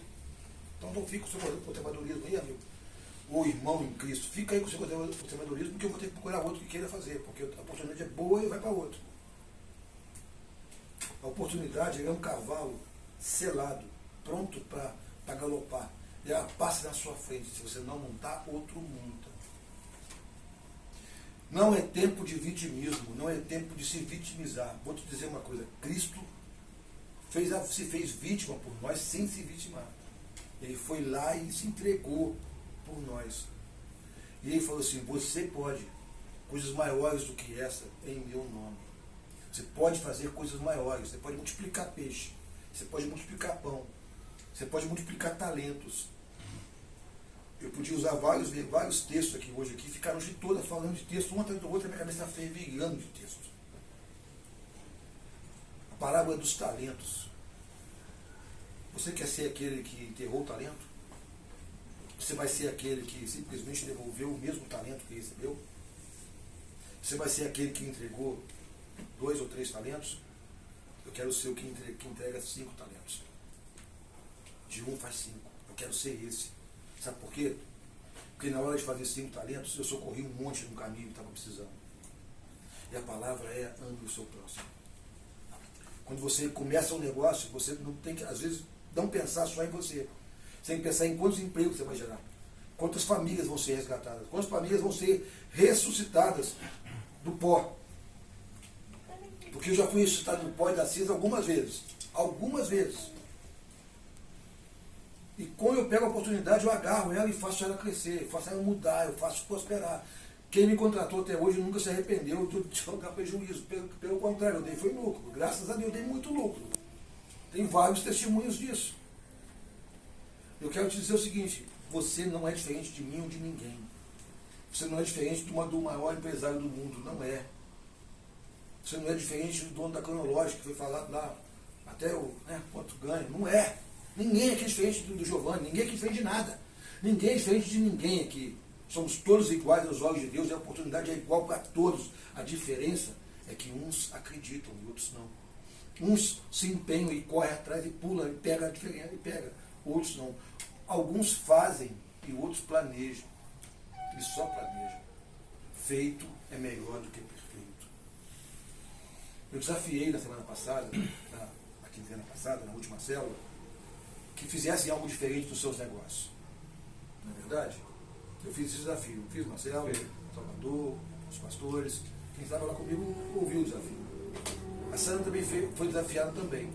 Então não fica com o seu conservadorismo aí, amigo. Ou irmão em Cristo, fica aí com o seu conservadorismo, porque eu vou ter que procurar outro que queira fazer, porque a oportunidade é boa e vai para outro. A oportunidade é um cavalo selado, pronto para galopar. E ela passa na sua frente. Se você não montar, outro monta. Não é tempo de vitimismo, não é tempo de se vitimizar. Vou te dizer uma coisa, Cristo se fez vítima por nós sem se vitimar. Ele foi lá e se entregou por nós. E ele falou assim, você pode coisas maiores do que essa em meu nome. Você pode fazer coisas maiores, você pode multiplicar peixe, você pode multiplicar pão, você pode multiplicar talentos. Eu podia usar vários textos aqui hoje, ficar a noite toda falando de texto, um atrás do outro, a minha cabeça está fervilhando de texto. A parábola dos talentos. Você quer ser aquele que enterrou o talento? Você vai ser aquele que simplesmente devolveu o mesmo talento que recebeu? Você vai ser aquele que entregou 2 ou 3 talentos? Eu quero ser o que entrega 5 talentos. De 1 faz 5. Eu quero ser esse. Sabe por quê? Porque na hora de fazer 5 talentos, eu socorri um monte no caminho que estava precisando. E a palavra é ame o seu próximo. Quando você começa um negócio, você não tem que, às vezes, não pensar só em você. Você tem que pensar em quantos empregos você vai gerar. Quantas famílias vão ser resgatadas. Quantas famílias vão ser ressuscitadas do pó. Porque eu já fui ressuscitado do pó e da cinza algumas vezes. Algumas vezes. E quando eu pego a oportunidade, eu agarro ela e faço ela crescer, faço ela mudar, eu faço prosperar. Quem me contratou até hoje nunca se arrependeu de jogar prejuízo. Pelo contrário, eu dei foi lucro. Graças a Deus, eu dei muito lucro. Tem vários testemunhos disso. Eu quero te dizer o seguinte, você não é diferente de mim ou de ninguém. Você não é diferente do maior empresário do mundo, não é. Você não é diferente do dono da Cronológica, que foi falado lá, até o quanto ganha. Não é. Ninguém aqui é diferente do Giovanni, ninguém aqui é diferente de nada. Ninguém é diferente de ninguém aqui. Somos todos iguais aos olhos de Deus e a oportunidade é igual para todos. A diferença é que uns acreditam e outros não. Uns se empenham e correm atrás e pulam e pegam a diferença e pegam. Outros não. Alguns fazem e outros planejam. E só planejam. Feito é melhor do que perfeito. Eu desafiei na semana passada, na quinzena passada, na última célula, que fizessem algo diferente dos seus negócios. Não é verdade? Eu fiz esse desafio. Eu fiz uma célula, Salvador, os pastores. Quem estava lá comigo ouviu o desafio. A Sandra também foi desafiada também.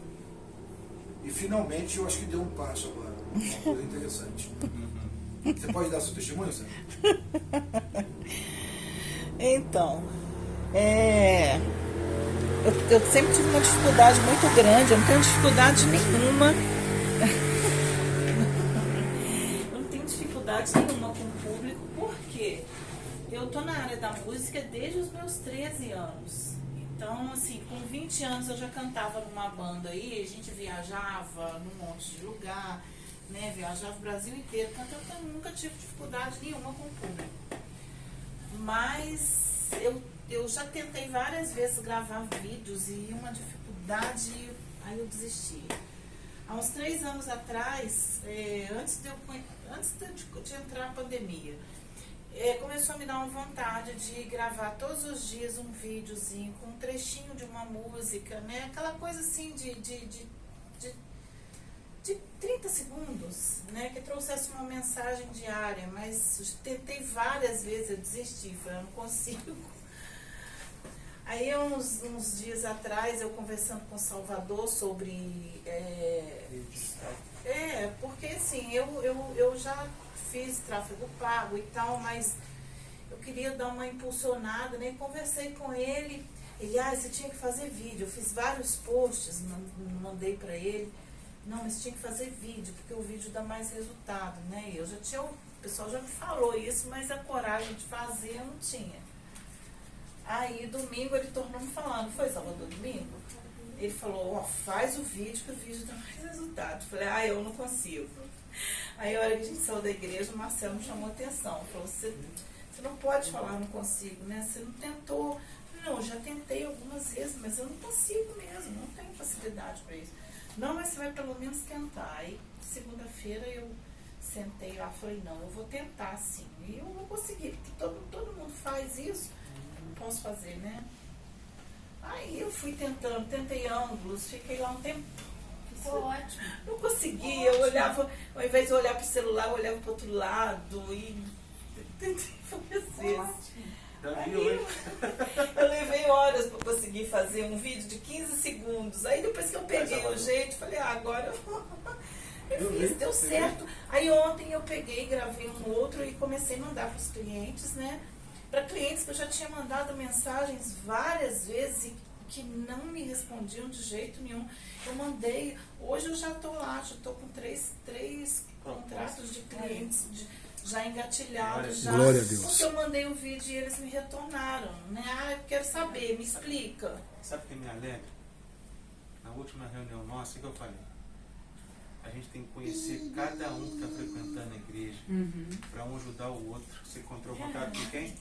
E finalmente eu acho que deu um passo agora. Uma coisa interessante. Você pode dar seu testemunho, Sandra? Então, eu sempre tive uma dificuldade muito grande, eu não tenho dificuldade nenhuma. Eu não tenho dificuldade nenhuma com o público, porque eu tô na área da música desde os meus 13 anos. Então, assim, com 20 anos eu já cantava numa banda aí, a gente viajava num monte de lugar, né? Viajava o Brasil inteiro, cantando, eu nunca tive dificuldade nenhuma com o público. Mas eu já tentei várias vezes gravar vídeos e uma dificuldade, aí eu desisti. Há uns 3 anos atrás, antes de entrar a pandemia, começou a me dar uma vontade de gravar todos os dias um videozinho com um trechinho de uma música, né? Aquela coisa assim de 30 segundos, né? Que trouxesse uma mensagem diária, mas tentei várias vezes, eu desisti, falei, eu não consigo. Aí uns dias atrás, eu conversando com o Salvador sobre... porque assim, eu já fiz tráfego pago e tal, mas eu queria dar uma impulsionada, né? Conversei com ele, você tinha que fazer vídeo. Eu fiz vários posts, mandei para ele. Não, mas tinha que fazer vídeo, porque o vídeo dá mais resultado, né? O pessoal já me falou isso, mas a coragem de fazer eu não tinha. Aí domingo ele tornou me falando, foi Salvador domingo? Ele falou, faz o vídeo, que o vídeo dá mais resultado. Eu falei, eu não consigo. Aí a hora que a gente saiu da igreja, o Marcelo me chamou a atenção. Falou, você não pode falar, não consigo, né? Você não tentou. Eu falei, não, eu já tentei algumas vezes, mas eu não consigo mesmo, não tenho facilidade para isso. Não, mas você vai pelo menos tentar. Aí segunda-feira eu sentei lá e falei, não, eu vou tentar sim. E eu vou conseguir, porque todo mundo faz isso. Posso fazer, né? Aí eu fui tentei ângulos, fiquei lá um tempo. Ficou ótimo. Não conseguia, eu olhava, ao invés de olhar para o celular, eu olhava para o outro lado e tentei fazer. Aí eu levei horas para conseguir fazer um vídeo de 15 segundos. Aí depois que eu peguei o jeito, falei, agora eu fiz, deu certo. Aí ontem eu peguei, gravei um outro e comecei a mandar para os clientes, né? Para clientes que eu já tinha mandado mensagens várias vezes e que não me respondiam de jeito nenhum. Eu mandei, hoje eu já estou lá, já estou com três contratos de clientes já engatilhados. Glória a Deus. Porque eu mandei o vídeo e eles me retornaram, né? Eu quero saber, me explica. Sabe o que me alegra? Na última reunião nossa, o que eu falei? A gente tem que conhecer cada um que está frequentando a igreja, para um ajudar o outro. Você encontrou contato com quem?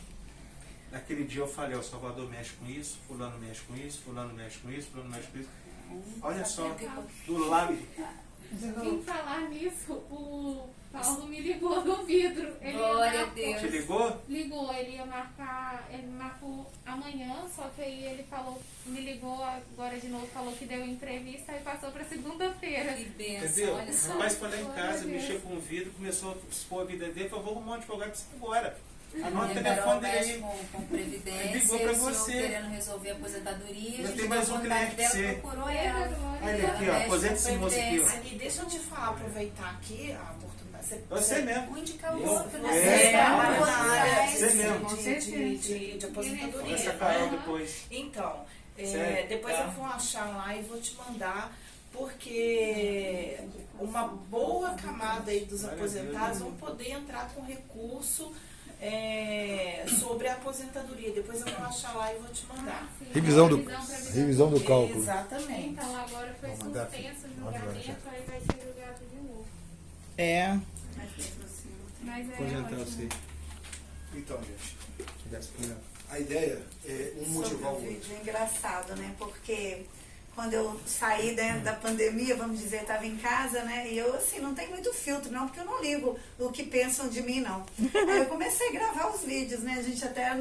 Naquele dia eu falei, o Salvador mexe com isso, fulano mexe com isso, fulano mexe com isso, fulano mexe com isso. Olha só, do lado. Em falar nisso, o Paulo me ligou no vidro. Glória a Deus. Te ligou? Ligou, ele marcou amanhã, só que aí ele me ligou agora de novo, falou que deu entrevista e passou para segunda-feira. Que benção, Entendeu? olha só. O rapaz foi lá em casa, mexeu com o vidro, começou a expor a vida dele, falou, vou arrumar um advogado pra você agora. Anota o Ele telefone dele mexe aí. com previdência, Ele ligou pra o senhor você. querendo resolver a aposentadoria, Eu a gente tenho mais deu um contato cliente dela, seu. procurou ela. Olha Ela aqui, ó, mexe aposente-se com em você aqui, ó. previdência. E deixa eu te falar, aproveitar aqui a oportunidade. Você mesmo. Um indicar o Eu- outro, né? É, Você trabalha trabalha na área Você mesmo. de aposentadoria. Conversa com a Carol depois. Então, Sério? depois Tá. eu vou achar lá e vou te mandar, porque uma boa camada aí dos aposentados vão poder entrar com recurso sobre a aposentadoria. Depois eu vou achar lá e vou te mandar. Revisão do cálculo. Exatamente. Então agora foi Vou mandar aqui. suspenso o Manda lá, julgamento, aí vai ser julgado de novo. É. Mas é Aposentar ótimo. você. Então, gente, Tivesse com a ideia é um motivar Sobre o o outro. vídeo é engraçado, né? Porque quando eu saí da pandemia, vamos dizer, estava em casa, né? E eu, assim, não tenho muito filtro, não, porque eu não ligo o que pensam de mim, não. Aí eu comecei a gravar os vídeos, né? A gente até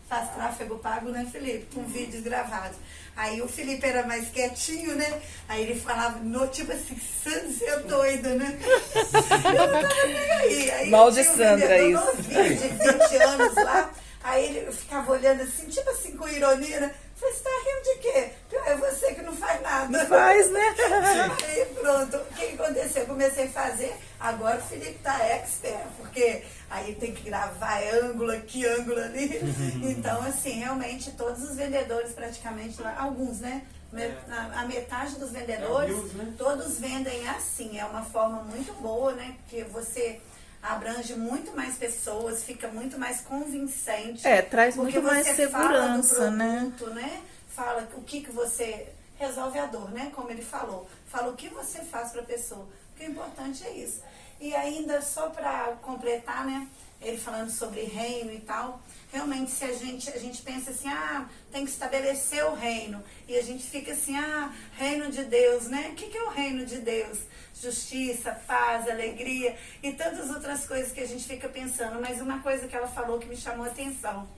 faz tráfego pago, né, Felipe? Com vídeos gravados. Aí o Felipe era mais quietinho, né? Aí ele falava, tipo assim, você é doida, né? Eu não tava nem aí. Mal de tinha um Sandra, vendedor isso. novinho, de 20 anos lá. Aí ele ficava olhando assim, tipo assim, com ironia, né? Eu falei, você tá rindo de quê? É você que não faz nada. Faz, né? Aí pronto, o que aconteceu? Eu comecei a fazer, agora o Felipe tá expert, porque aí tem que gravar ângulo aqui, ângulo ali. Então, assim, realmente todos os vendedores praticamente lá, alguns, né? A metade dos vendedores, todos vendem assim, é uma forma muito boa, né? Porque você abrange muito mais pessoas, fica muito mais convincente. Traz porque muito mais você fala do segurança, né? produto, né? Fala o que você resolve a dor, né? Como ele falou. Fala o que você faz para a pessoa. Porque o importante é isso. E ainda só para completar, né? Ele falando sobre reino e tal. Realmente, se a gente pensa assim, tem que estabelecer o reino. E a gente fica assim, reino de Deus, né? O que é o reino de Deus? Justiça, paz, alegria e tantas outras coisas que a gente fica pensando. Mas uma coisa que ela falou que me chamou a atenção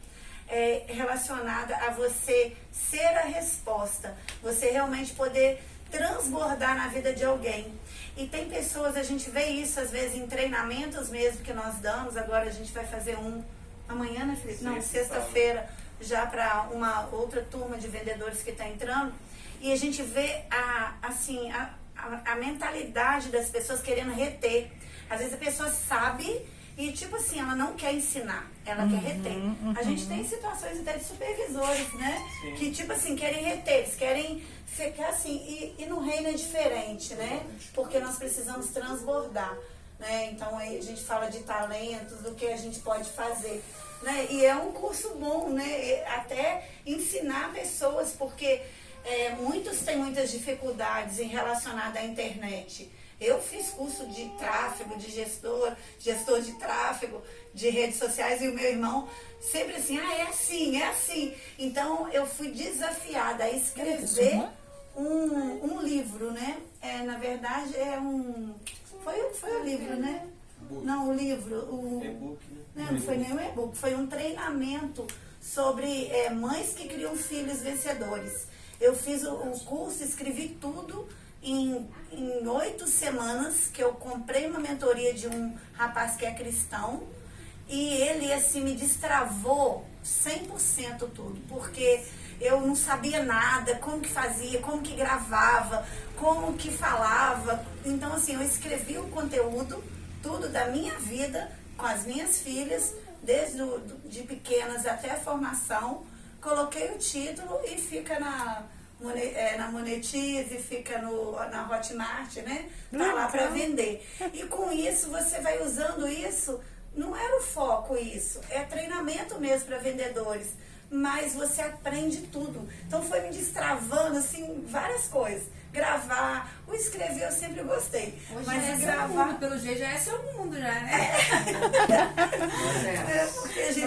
é relacionada a você ser a resposta. Você realmente poder transbordar na vida de alguém. E tem pessoas, a gente vê isso às vezes em treinamentos mesmo que nós damos. Agora a gente vai fazer um amanhã, né, Felipe? Não, sexta-feira, já para uma outra turma de vendedores que está entrando. E a gente vê a mentalidade das pessoas querendo reter. Às vezes a pessoa sabe e, tipo assim, ela não quer ensinar, ela quer reter. A gente tem situações até de supervisores, né? Sim. Que, tipo assim, querem reter, eles querem ficar assim. E no reino é diferente, né? Porque nós precisamos transbordar, né? Então aí a gente fala de talentos, do que a gente pode fazer, né? E é um curso bom, né? Até ensinar pessoas, porque muitos têm muitas dificuldades em relacionado à internet. Eu fiz curso de tráfego, de gestor de tráfego, de redes sociais, e o meu irmão sempre assim, é assim. Então eu fui desafiada a escrever um livro, né? Na verdade foi o livro, né? Não, o livro, e-book, né? Não foi nem um e-book, foi um treinamento sobre mães que criam filhos vencedores. Eu fiz o curso, escrevi tudo em 8 semanas, que eu comprei uma mentoria de um rapaz que é cristão, e ele assim me destravou 100% tudo, porque eu não sabia nada, como que fazia, como que gravava, como que falava. Então assim, eu escrevi o conteúdo, tudo da minha vida, com as minhas filhas, desde de pequenas até a formação, coloquei o título e fica na Monetize, fica na Hotmart, né? Tá lá para vender. E com isso, você vai usando isso, não era o foco isso, é treinamento mesmo para vendedores, mas você aprende tudo. Então foi me destravando, assim, várias coisas. Gravar, o escrever eu sempre gostei. Hoje mas já é gravar... seu mundo, pelo jeito já é seu mundo, já, né? Porque a gente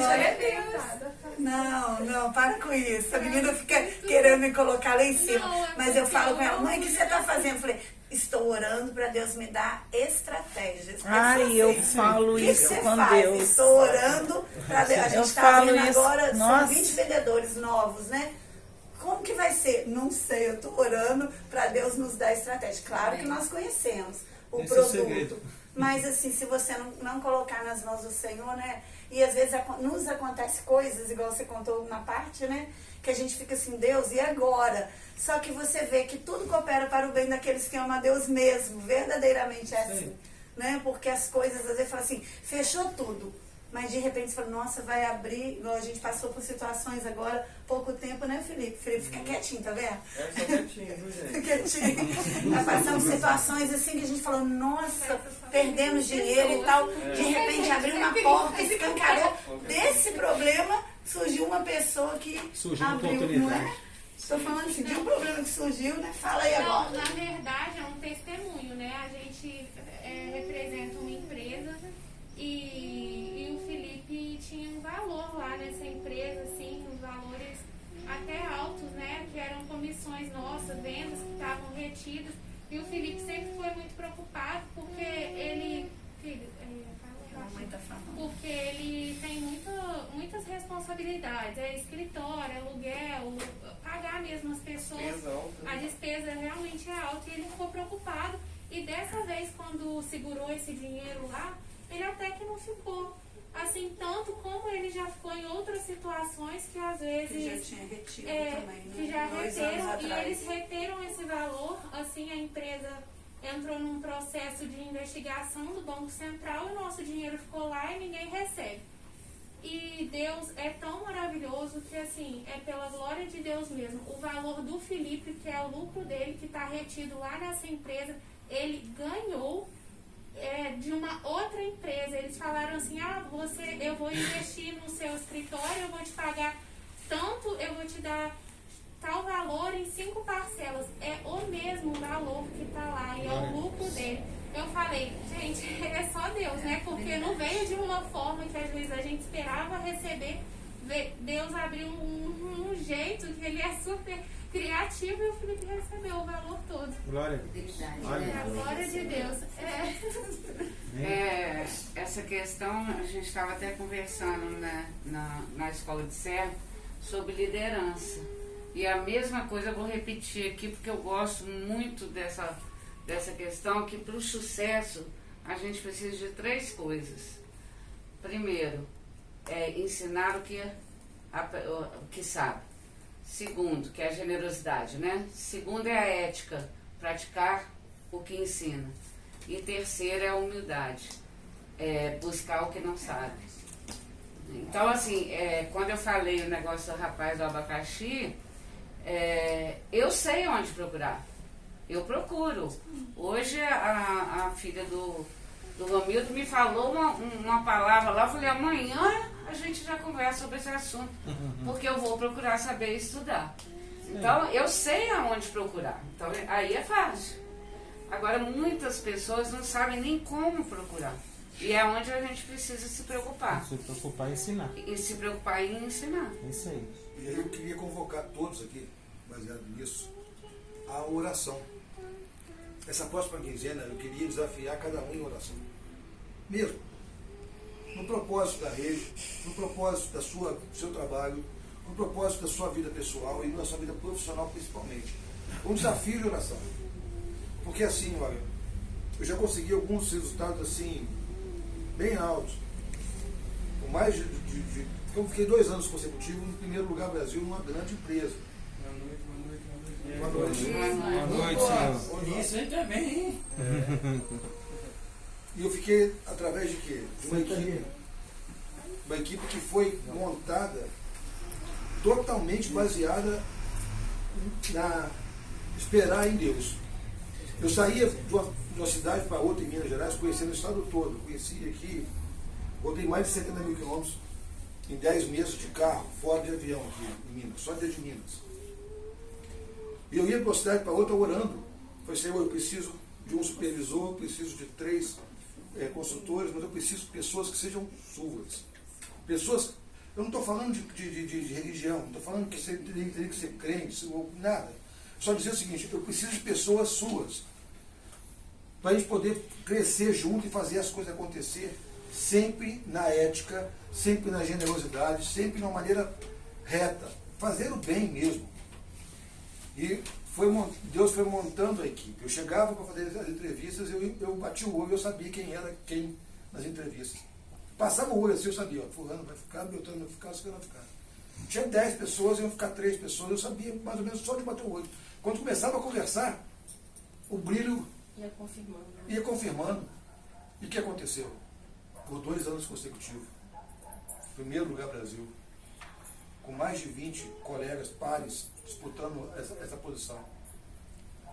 Não, para com isso. A menina fica querendo me colocar lá em cima. Mas eu falo com ela, mãe, o que você está fazendo? Eu falei, estou orando para Deus me dar estratégias. Eu falo isso com Deus. Estou orando para Deus. A gente está abrindo agora, são 20 vendedores novos, né? Como que vai ser? Não sei, eu estou orando para Deus nos dar estratégia. Claro que nós conhecemos o produto. Mas assim, se você não colocar nas mãos do Senhor, né? E às vezes nos acontece coisas, igual você contou uma parte, né? Que a gente fica assim, Deus, e agora? Só que você vê que tudo coopera para o bem daqueles que amam a Deus mesmo. Verdadeiramente é assim. Né? Porque as coisas, às vezes, falam assim, fechou tudo. Mas de repente você fala, nossa, vai abrir, igual a gente passou por situações agora, pouco tempo, né, Felipe? Felipe, fica quietinho, tá vendo? Só quietinho, viu, gente? Quietinho. Tá passando situações assim que a gente falou, nossa, perdemos dinheiro e tal. De repente abriu uma porta, escancarou. Desse problema surgiu uma pessoa que surgiu uma abriu, não é? Estou falando assim, de um problema que surgiu, né? Fala aí agora. Não, na verdade é um testemunho, né? A gente representa uma empresa e o Felipe tinha um valor lá nessa empresa, assim, uns valores até altos, né? Que eram comissões nossas, vendas que estavam retidas. E o Felipe sempre foi muito preocupado porque ele... Porque ele tem muitas responsabilidades, é escritório, aluguel, pagar mesmo as pessoas, a despesa realmente é alta e ele ficou preocupado. E dessa vez, quando segurou esse dinheiro lá, ele até que não ficou. Assim, tanto como ele já ficou em outras situações que às vezes... Que já tinha retido também, né? Que já 2 reteram, anos e atrás. eles reteram esse valor, assim, a empresa entrou num processo de investigação do Banco Central e o nosso dinheiro ficou lá e ninguém recebe. E Deus é tão maravilhoso que, assim, é pela glória de Deus mesmo. O valor do Felipe, que é o lucro dele, que está retido lá nessa empresa, ele ganhou de uma outra empresa. Eles falaram assim, eu vou investir no seu escritório, eu vou te pagar tanto, eu vou te dar tal valor em 5 parcelas. É o mesmo valor que está lá e é o lucro dele. Eu falei, gente, é só Deus, né? Porque não veio de uma forma que às vezes a gente esperava receber. Deus abriu um jeito que ele é super criativo e o Felipe recebeu o valor todo. Glória a Deus. A glória de Deus. Essa questão, a gente estava até conversando na escola de servo sobre liderança. E a mesma coisa eu vou repetir aqui, porque eu gosto muito dessa questão, que para o sucesso a gente precisa de 3 coisas. Primeiro, ensinar o que sabe. Segundo, que é a generosidade, né? Segundo é a ética, praticar o que ensina. E terceiro é a humildade, buscar o que não sabe. Então, assim, quando eu falei o negócio do rapaz do abacaxi, eu sei onde procurar. Eu procuro. Hoje a filha do Romildo me falou uma palavra lá, eu falei, amanhã a gente já conversa sobre esse assunto, porque eu vou procurar saber estudar. Então, eu sei aonde procurar. Então, aí é fácil. Agora, muitas pessoas não sabem nem como procurar. E é onde a gente precisa se preocupar. Se preocupar em ensinar. E se preocupar em ensinar. É isso aí. E aí eu queria convocar todos aqui, baseado nisso, a oração. Essa próxima quinzena eu queria desafiar cada um em oração. Mesmo. No propósito da rede, no propósito do seu trabalho, no propósito da sua vida pessoal e na sua vida profissional principalmente. Um desafio de oração. Porque assim, olha, eu já consegui alguns resultados assim, bem altos. Com mais eu fiquei 2 anos consecutivos no primeiro lugar no Brasil numa grande empresa. Boa noite. Boa noite, senhor. Isso aí também, hein? E eu fiquei através de quê? De uma equipe. Uma equipe que foi montada totalmente baseada na esperar em Deus. Eu saía de uma cidade para outra em Minas Gerais, conhecendo o estado todo. Conheci aqui, rodei mais de 70 mil quilômetros em 10 meses de carro, fora de avião aqui em Minas, só desde Minas. E eu ia de uma cidade para outra orando. Falei, Senhor, eu preciso de um supervisor, eu preciso de 3 consultores, mas eu preciso de pessoas que sejam suas. Pessoas, eu não estou falando de religião, não estou falando que você teria que ser crente, ou nada. Só dizer o seguinte, eu preciso de pessoas suas. Para a gente poder crescer junto e fazer as coisas acontecer, sempre na ética, sempre na generosidade, sempre de uma maneira reta. Fazer o bem mesmo. E Deus foi montando a equipe. Eu chegava para fazer as entrevistas, eu bati o olho, eu sabia quem era quem nas entrevistas. Passava o olho assim, eu sabia, ó, fulano vai ficar, Beltrano vai ficar, Ciclano vai ficar. Tinha 10 pessoas, iam ficar 3 pessoas, eu sabia mais ou menos só de bater o olho. Quando começava a conversar, o brilho ia confirmando. E o que aconteceu? Por 2 anos consecutivos, primeiro lugar Brasil, com mais de 20 colegas, pares, disputando essa posição.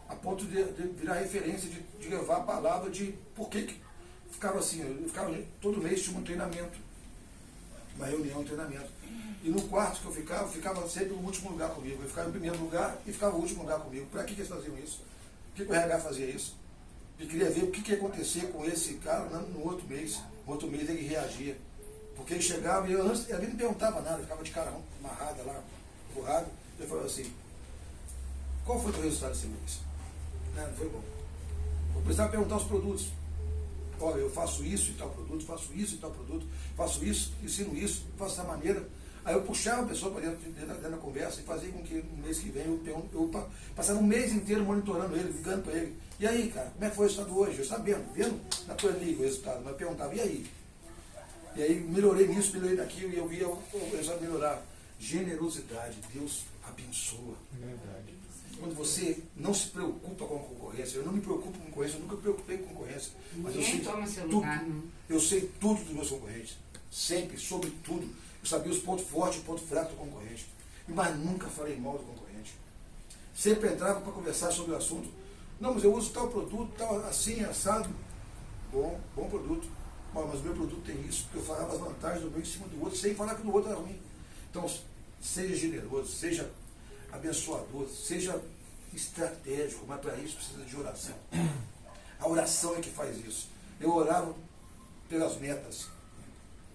A ponto de virar referência, de levar a palavra de por que ficava assim. Eu ficava, todo mês tinha um treinamento, uma reunião, um treinamento. E no quarto que eu ficava sempre no último lugar comigo. Eu ficava em primeiro lugar e ficava no último lugar comigo. Para que eles faziam isso? Por que o RH fazia isso? Eu queria ver o que ia acontecer com esse cara no outro mês. No outro mês ele reagia. Porque ele chegava e ele não perguntava nada, ficava de cara amarrada lá, empurrado. Ele falava assim, qual foi o resultado desse mês? Não foi bom. Eu precisava perguntar os produtos. Olha, eu faço isso e tal produto, faço isso e tal produto, faço isso, ensino isso, faço dessa maneira. Aí eu puxava a pessoa para dentro da conversa e fazia com que no mês que vem eu passava um mês inteiro monitorando ele, ligando para ele. E aí, cara, como é que foi o resultado hoje? Eu sabendo, vendo na planilha o resultado, mas eu perguntava, e aí? E aí melhorei nisso, melhorei naquilo, e eu via o resultado melhorar. Generosidade, Deus abençoa. Verdade. Quando você não se preocupa com a concorrência, eu não me preocupo com concorrência, eu nunca me preocupei com concorrência. Mas eu sei toma seu tudo, lugar, não. eu sei tudo dos meus concorrentes. Sempre, sobre tudo. Eu sabia os pontos fortes e os pontos fracos do concorrente. Mas nunca falei mal do concorrente. Sempre entrava para conversar sobre o assunto. Não, mas eu uso tal produto, tal assim, assado. Bom produto. Mas o meu produto tem isso, porque eu falava as vantagens do meu em cima do outro, sem falar que o outro era ruim. Então, seja generoso, seja abençoador, seja estratégico, mas para isso precisa de oração. A oração é que faz isso. Eu orava pelas metas.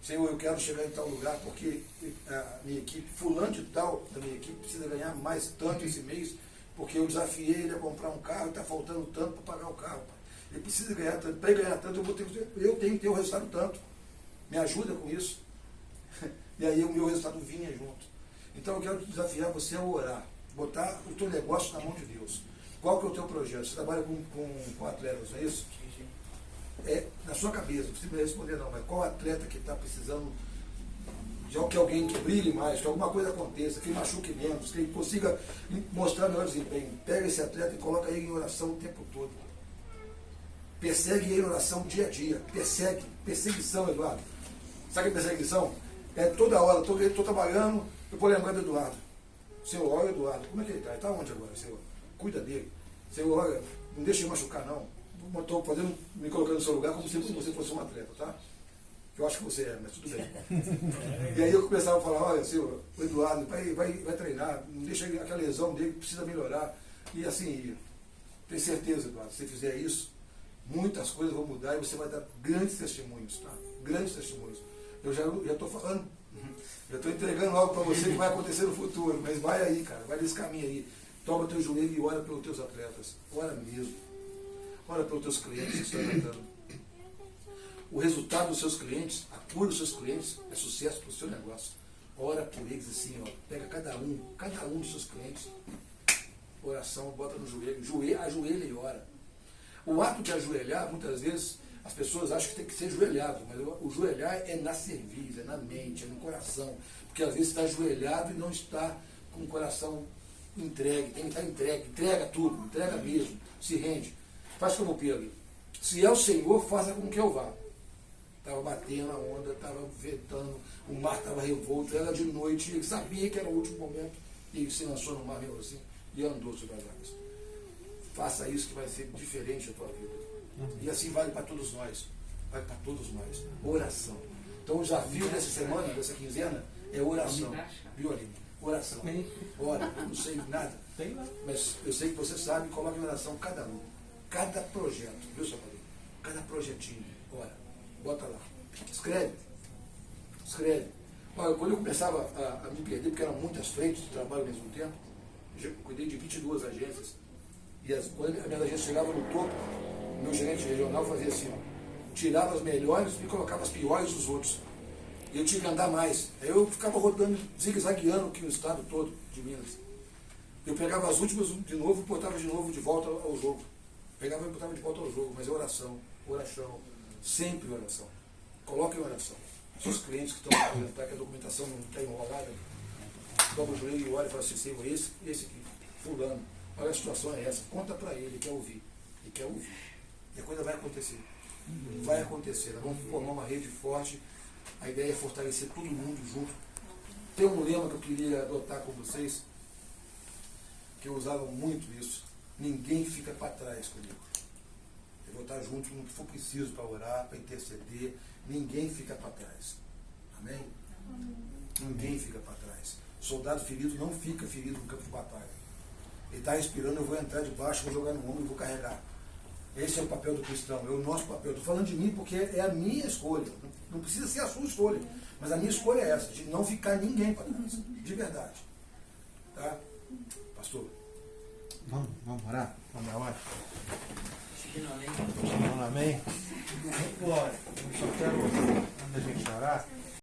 Senhor, eu quero chegar em tal lugar porque a minha equipe, fulano de tal da minha equipe, precisa ganhar mais tanto esse mês, porque eu desafiei ele a comprar um carro e está faltando tanto para pagar o carro. Pai. Ele precisa ganhar tanto, para ele ganhar tanto, eu tenho que ter o resultado tanto. Me ajuda com isso. E aí o meu resultado vinha junto. Então eu quero desafiar você a orar, botar o teu negócio na mão de Deus. Qual que é o teu projeto? Você trabalha com atletas, não é isso? É na sua cabeça, não precisa me responder não, mas qual atleta que está precisando de que alguém que brilhe mais, que alguma coisa aconteça, que machuque menos, que ele consiga mostrar melhor desempenho. Pega esse atleta e coloca ele em oração o tempo todo. Persegue ele em oração dia a dia. Perseguição, Eduardo. Sabe o que é perseguição? É toda hora, estou trabalhando, eu vou lembrar do Eduardo. Senhor, olha o Eduardo, como é que ele está? Ele está onde agora, Senhor? Cuida dele. Senhor, olha, não deixa ele machucar não. Estou me colocando no seu lugar como se você fosse um atleta, tá? Eu acho que você é, mas tudo bem. E aí eu começava a falar, olha, Senhor, o Eduardo vai treinar, não deixa aquela lesão dele, precisa melhorar. E assim ia. Tenho certeza, Eduardo, se você fizer isso, muitas coisas vão mudar e você vai dar grandes testemunhos, tá? Grandes testemunhos. Eu já estou falando, já estou entregando algo para você que vai acontecer no futuro, mas vai aí, cara, vai nesse caminho aí. Toma teu joelho e ora pelos teus atletas. Ora mesmo. Ora pelos teus clientes que estão tratando. O resultado dos seus clientes, a cura dos seus clientes é sucesso para o seu negócio. Ora por eles assim, ó, pega cada um dos seus clientes, oração, bota no joelho, ajoelha e ora. O ato de ajoelhar, muitas vezes, as pessoas acham que tem que ser ajoelhado, mas o ajoelhar é na cerviz, é na mente, é no coração. Porque às vezes está ajoelhado e não está com o coração entregue, tem que estar entregue, entrega tudo, entrega mesmo, se rende. Faz como Pedro. Se é o Senhor, faça como que eu vá. Estava batendo a onda, estava ventando, o mar estava revolto, era de noite, ele sabia que era o último momento, e ele se lançou no mar mesmo assim, e andou sobre as águas. Faça isso que vai ser diferente da tua vida. E assim vale para todos nós. Vale para todos nós. Oração. Então o desafio dessa semana, dessa quinzena, é oração. Viu, Aline? Oração. Ora, eu não sei nada. Mas eu sei que você sabe, coloca em oração cada um. Cada projeto. Viu, seu marido? Cada projetinho. Ora, bota lá. Escreve. Olha, quando eu começava a me perder, porque eram muitas frentes de trabalho ao mesmo tempo, eu cuidei de 22 agências. E quando a minha agência chegava no topo, o meu gerente regional fazia assim, ó, tirava as melhores e colocava as piores dos outros. E eu tinha que andar mais. Aí eu ficava rodando, zigue-zagueando aqui no estado todo de Minas. Eu pegava as últimas de novo e botava de novo de volta ao jogo. Pegava e botava de volta ao jogo, mas é oração, oração, sempre oração. Coloquem oração. Os clientes que estão a apresentar que a documentação não está enrolada, dobra o joelho e olha e fala assim, Senhor, esse aqui, fulano, olha a situação é essa, conta para ele, quer ouvir. Ele quer ouvir. E a coisa vai acontecer. Vai acontecer. Nós vamos formar uma rede forte. A ideia é fortalecer todo mundo junto. Tem um lema que eu queria adotar com vocês, que eu usava muito isso. Ninguém fica para trás comigo. Eu vou estar junto no que for preciso para orar, para interceder. Ninguém fica para trás. Amém? Ninguém fica para trás. Soldado ferido não fica ferido no campo de batalha. Ele está respirando, eu vou entrar debaixo, vou jogar no ombro e vou carregar. Esse é o papel do cristão, é o nosso papel. Estou falando de mim porque é a minha escolha. Não precisa ser a sua escolha. Mas a minha escolha é essa, de não ficar ninguém para trás. De verdade. Tá? Pastor? Vamos orar? Vamos dar hora? Amém. Amém. Glória. Eu só quero, antes da gente orar,